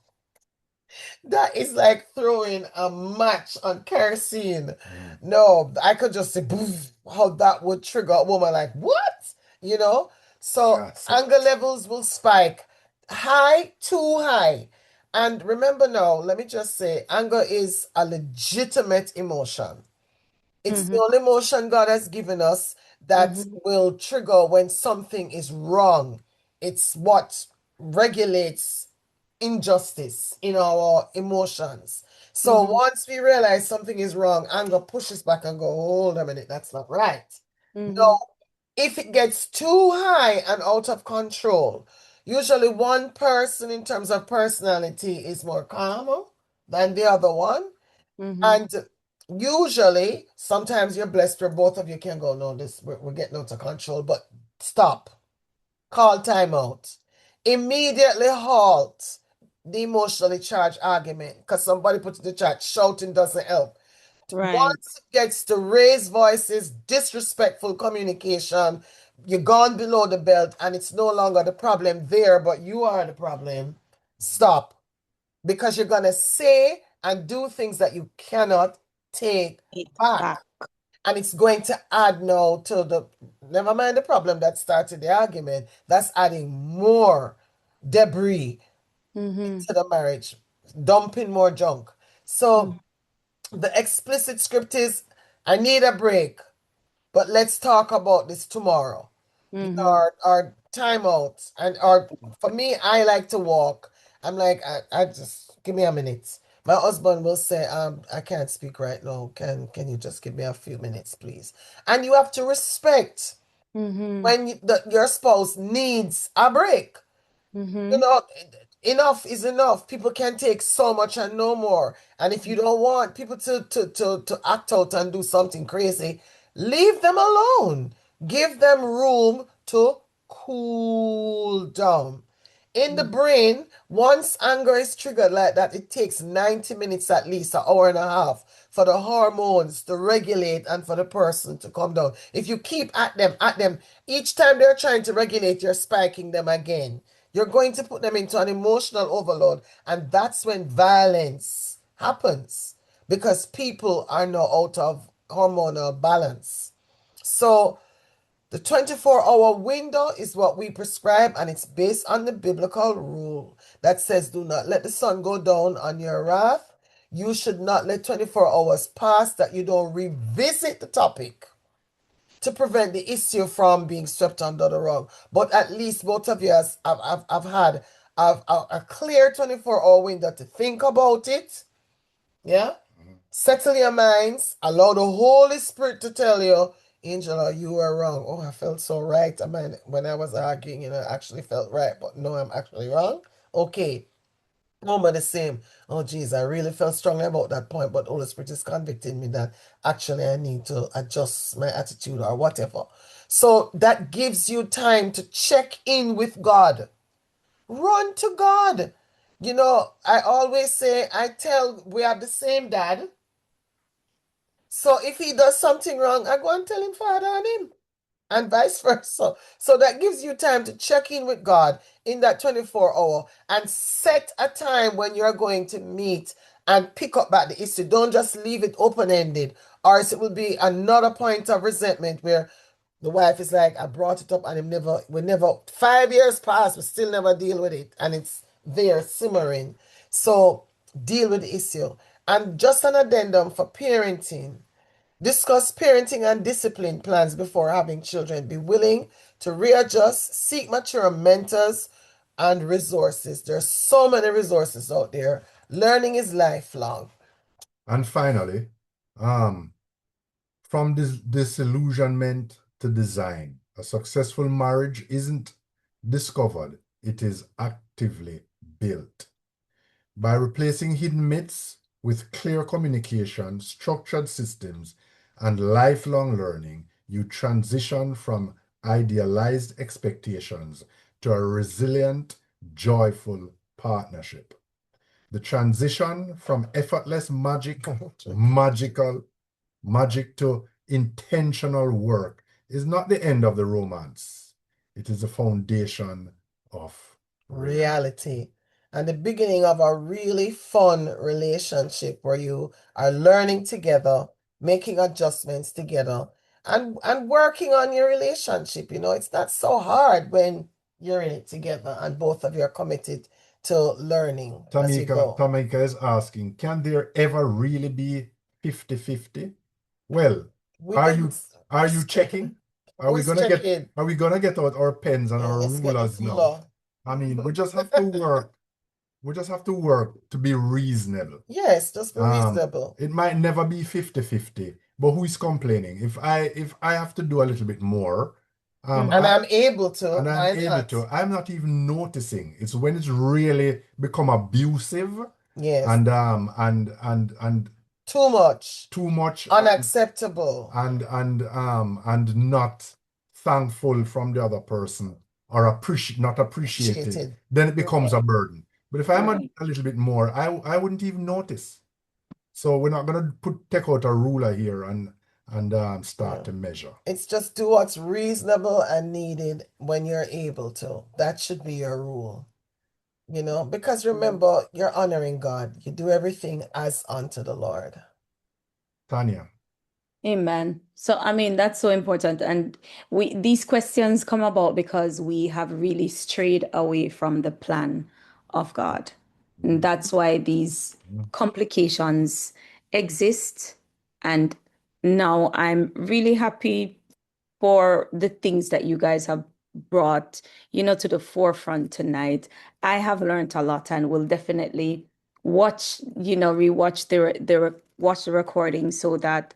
That is like throwing a match on kerosene. No, I could just say, "Boof," how that would trigger a woman like, what? You know? So yes. anger levels will spike high, too high. And remember now, let me just say, anger is a legitimate emotion. It's the Mm-hmm. only emotion God has given us that Mm-hmm. will trigger when something is wrong. It's what regulates injustice in our emotions. So Mm-hmm. once we realize something is wrong, anger pushes back and go, hold a minute, that's not right. Mm-hmm. No, if it gets too high and out of control, usually one person in terms of personality is more calmer than the other one. Mm-hmm. And usually, sometimes you're blessed where both of you can go, no, we're getting out of control, but stop. Call timeout. Immediately halt the emotionally charged argument. Because somebody put in the chat, shouting doesn't help. Right. Once it gets to raise voices, disrespectful communication, you're gone below the belt and it's no longer the problem there, but you are the problem. Stop. Because you're going to say and do things that you cannot take It back. back. And it's going to add now to never mind the problem that started the argument, that's adding more debris Mm-hmm. into the marriage, dumping more junk. Mm-hmm. So the explicit script is, I need a break, but let's talk about this tomorrow. Mm-hmm. Our timeouts, and our for me, I like to walk. I'm like, I just give me a minute. My husband will say, I can't speak right now. Can you just give me a few minutes, please? And you have to respect Mm-hmm. when your spouse needs a break. You Mm-hmm. know, enough is enough. People can take so much and no more. And if you don't want people to act out and do something crazy, leave them alone. Give them room to cool down. In the brain, once anger is triggered like that, it takes 90 minutes at least, an hour and a half, for the hormones to regulate and for the person to come down. If you keep at them, each time they're trying to regulate, you're spiking them again. You're going to put them into an emotional overload, and that's when violence happens because people are now out of hormonal balance. So the 24-hour window is what we prescribe, and it's based on the biblical rule that says, do not let the sun go down on your wrath. You should not let 24 hours pass that you don't revisit the topic to prevent the issue from being swept under the rug. But at least both of you have had a clear 24-hour window to think about it. Yeah? Settle your minds. Allow the Holy Spirit to tell you, Angela, you were wrong. Oh, I felt so right. I mean, when I was arguing, I actually felt right, but no, I'm actually wrong. okay, home are the same. Oh, geez, I really felt strongly about that point, but Holy Spirit is convicting me that actually I need to adjust my attitude or whatever. So that gives you time to check in with God. Run to God. You know, I always say, we have the same dad. So if he does something wrong, I go and tell him, Father, on him, and vice versa. So that gives you time to check in with God in that 24-hour and set a time when you're going to meet and pick up back the issue. Don't just leave it open-ended, or else it will be another point of resentment where the wife is like, I brought it up and we never, 5 years passed, we still never deal with it. And it's there simmering. So deal with the issue. And just an addendum for parenting. Discuss parenting and discipline plans before having children. Be willing to readjust, seek mature mentors and resources. There's so many resources out there. Learning is lifelong. And finally, from disillusionment to design, a successful marriage isn't discovered, it is actively built. By replacing hidden myths with clear communication, structured systems, and lifelong learning, you transition from idealized expectations to a resilient, joyful partnership. The transition from effortless magic to intentional work is not the end of the romance. It is the foundation of Reality. And the beginning of a really fun relationship where you are learning together, making adjustments together, and working on your relationship. You know, it's not so hard when you're in it together and both of you are committed to learning as you go. Tamika is asking, can there ever really be 50-50? Well, We are didn't. you checking? Who's checking? Are we gonna get out our pens and our Let's get the rulers now? ruler. I mean, we just have to work. We just have to work to be reasonable. Yes, just be reasonable. It might never be 50-50, but who is complaining? If I have to do a little bit more, And I'm able to. and I'm Why able not? to, I'm not even noticing. It's when it's really become abusive Yes. and Too much. too much Unacceptable. and not thankful from the other person or not appreciated, Appreciated. then it becomes a burden. But if I'm Right. a little bit more, I wouldn't even notice. So we're not gonna take out a ruler here and start Yeah. to measure. It's just do what's reasonable and needed when you're able to. That should be your rule. You know, because remember, you're honoring God. You do everything as unto the Lord. Tanya, Amen. So, I mean, that's so important. And these questions come about because we have really strayed away from the plan of God. And that's why these complications exist. And now I'm really happy for the things that you guys have brought, to the forefront tonight. I have learned a lot and will definitely rewatch watch the recording so that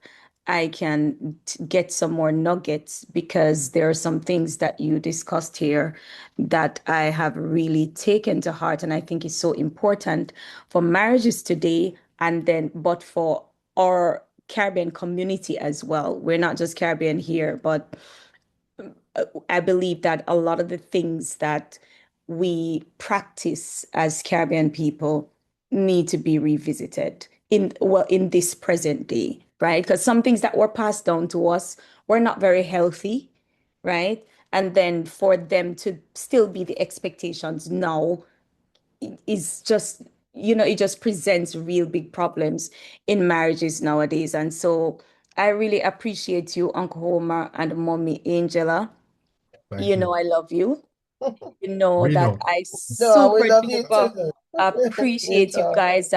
I can get some more nuggets because there are some things that you discussed here that I have really taken to heart and I think is so important for marriages today but for our Caribbean community as well. We're not just Caribbean here, but I believe that a lot of the things that we practice as Caribbean people need to be revisited in this present day, right? Because some things that were passed down to us were not very healthy, right? And then for them to still be the expectations now is just, it just presents real big problems in marriages nowadays. And so I really appreciate you, Uncle Homer and Mommy Angela. thank You you. know I love you. You know We that know. I No, we super love you duper too. appreciate you Sweetheart. guys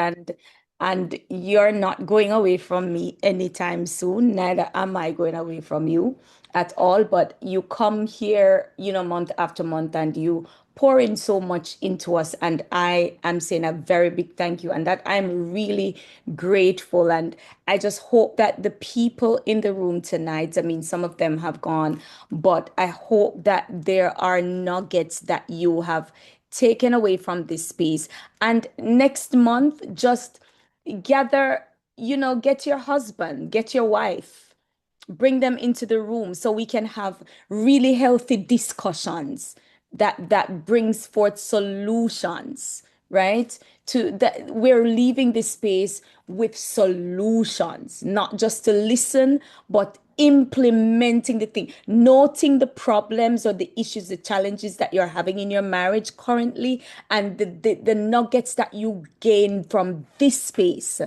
and you're not going away from me anytime soon. Neither am I going away from you at all. But you come here, month after month and you pour in so much into us. And I am saying a very big thank you and that I'm really grateful. And I just hope that the people in the room tonight, I mean, some of them have gone, but I hope that there are nuggets that you have taken away from this space. And next month, just gather, get your husband, get your wife, bring them into the room so we can have really healthy discussions that brings forth solutions, right? To that, we're leaving this space with solutions, not just to listen, but implementing the thing, noting the problems or the issues, the challenges that you're having in your marriage currently, and the nuggets that you gain from this space,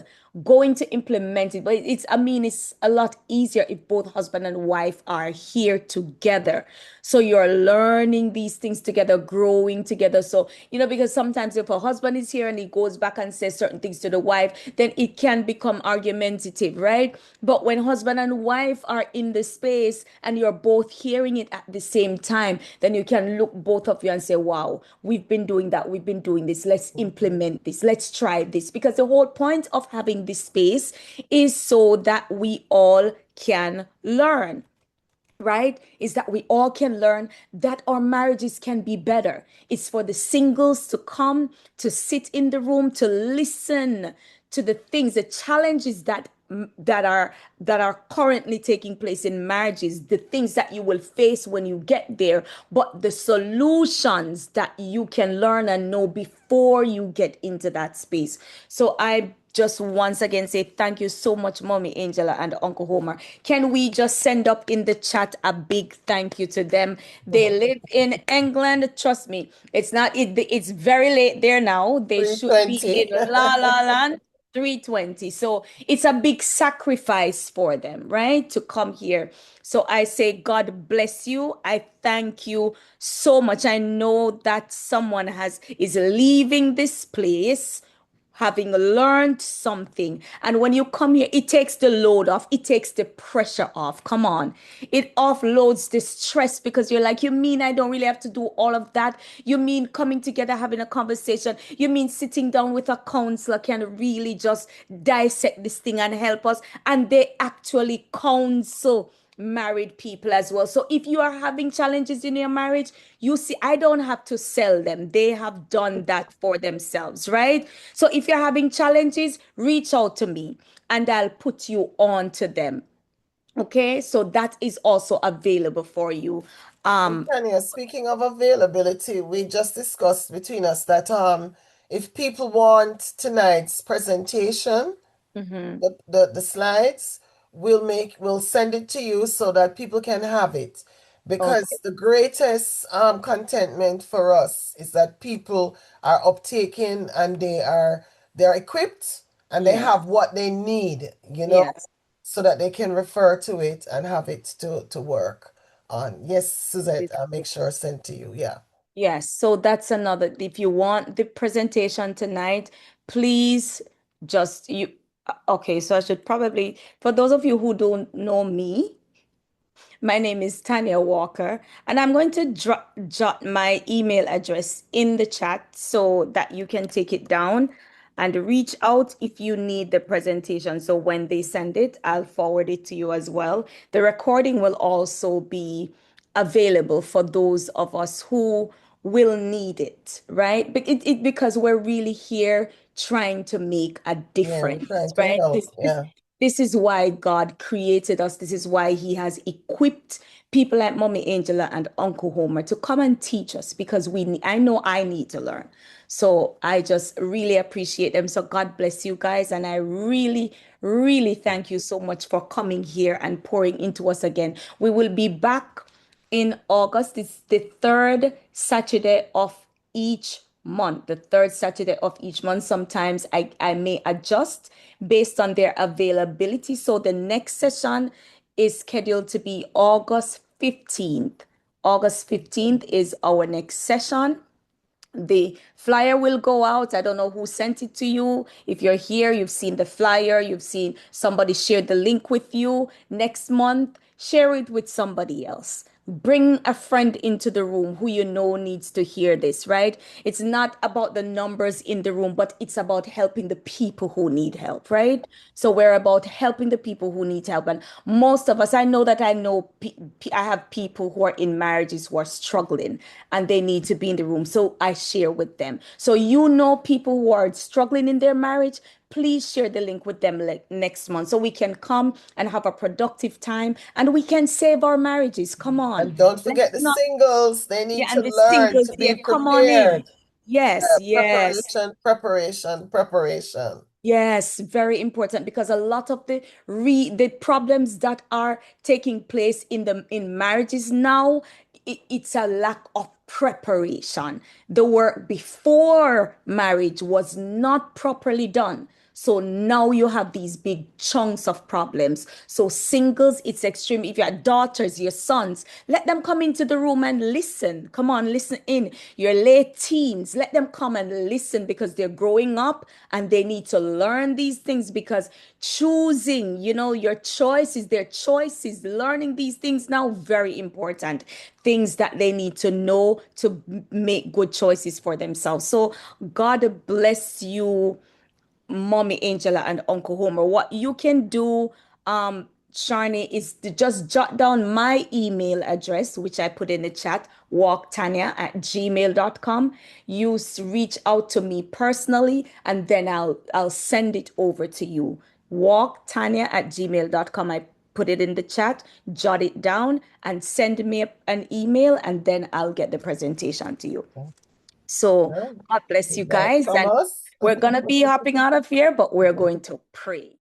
going to implement it. But I mean, it's a lot easier if both husband and wife are here together. So you're learning these things together, growing together. So, because sometimes if a husband is here and he goes back and says certain things to the wife, then it can become argumentative, right? But when husband and wife are in the space and you're both hearing it at the same time, then you can look both of you and say, wow, we've been doing that. We've been doing this. Let's implement this. Let's try this. Because the whole point of having this space is so that we all can learn, right? Is that we all can learn that our marriages can be better. It's for the singles to come, to sit in the room, to listen to the things, the challenges that are currently taking place in marriages, the things that you will face when you get there, but the solutions that you can learn and know before you get into that space. So I just once again say thank you so much, Mommy Angela and Uncle Homer. Can we just send up in the chat a big thank you to them? They live in England. Trust me, it's very late there now. They should be 320. in La La Land. 3:20. So it's a big sacrifice for them, right? To come here. So I say, God bless you. I thank you so much. I know that someone is leaving this place having learned something. And when you come here, it takes the load off, it takes the pressure off. Come on. It offloads the stress because you're like, you mean I don't really have to do all of that? You mean coming together, having a conversation? You mean sitting down with a counselor can really just dissect this thing and help us? And they actually counsel married people as well. So if you are having challenges in your marriage, you see, I don't have to sell them. They have done that for themselves, right? So if you're having challenges, reach out to me and I'll put you on to them. Okay? So that is also available for you. And Um, Tanya, speaking of availability, we just discussed between us that if people want tonight's presentation, mhm. the slides, we'll send it to you so that people can have it. Okay. Because the greatest contentment for us is that people are uptaking and they're equipped and they Yeah. have what they need, Yes. so that they can refer to it and have it to work on. Yes, Suzette, I'll make sure sent to you. Yeah. Yes, so that's another. If you want the presentation tonight, please just okay, so I should probably, for those of you who don't know me, my name is Tanya Walker, and I'm going to jot my email address in the chat so that you can take it down and reach out if you need the presentation. So when they send it, I'll forward it to you as well. The recording will also be available for those of us who will need it, right? Because we're really here trying to make a Yeah, we're difference, trying to right? help. This, Yeah. this is why God created us. This is why He has equipped people like Mommy Angela and Uncle Homer to come and teach us because I know I need to learn. So I just really appreciate them. So God bless you guys. And I really, really thank you so much for coming here and pouring into us again. We will be back in August. It's the third Saturday of each month, the third Saturday of each month. Sometimes I may adjust based on their availability. So the next session is scheduled to be August 15th. August 15th is our next session. The flyer will go out. I don't know who sent it to you. If you're here, you've seen the flyer, you've seen somebody share the link with you. Next month, share it with somebody else Bring a friend into the room who you know needs to hear this, right? It's not about the numbers in the room, but it's about helping the people who need help, right? So we're about helping the people who need help. And most of us, I know that I have people who are in marriages who are struggling and they need to be in the room. So I share with them. So you know people who are struggling in their marriage, please share the link with them like next month so we can come and have a productive time and we can save our marriages. Come on. And don't Let's forget the not, singles. They yeah, need to and the learn singles, to yeah, be come on in. prepared. Yes, yes. Preparation, preparation, preparation. Yes, very important because a lot of the problems that are taking place in marriages now, it's a lack of preparation. The work before marriage was not properly done. So now you have these big chunks of problems. So singles, it's extreme. If you have daughters, your sons, let them come into the room and listen. Come on, listen in. Your late teens, let them come and listen because they're growing up and they need to learn these things because choosing, your choices, their choices, learning these things now, very important. Things that they need to know to make good choices for themselves. So God bless you, Mommy Angela and Uncle Homer. What you can do, Sharni, is to just jot down my email address, which I put in the chat, walktanya@gmail.com. You reach out to me personally, and then I'll send it over to you. Walktanya@gmail.com. I put it in the chat, jot it down, and send me an email, and then I'll get the presentation to you. So Good. God bless you Is that guys. And Thomas? we're going to be hopping out of here, but we're going to pray.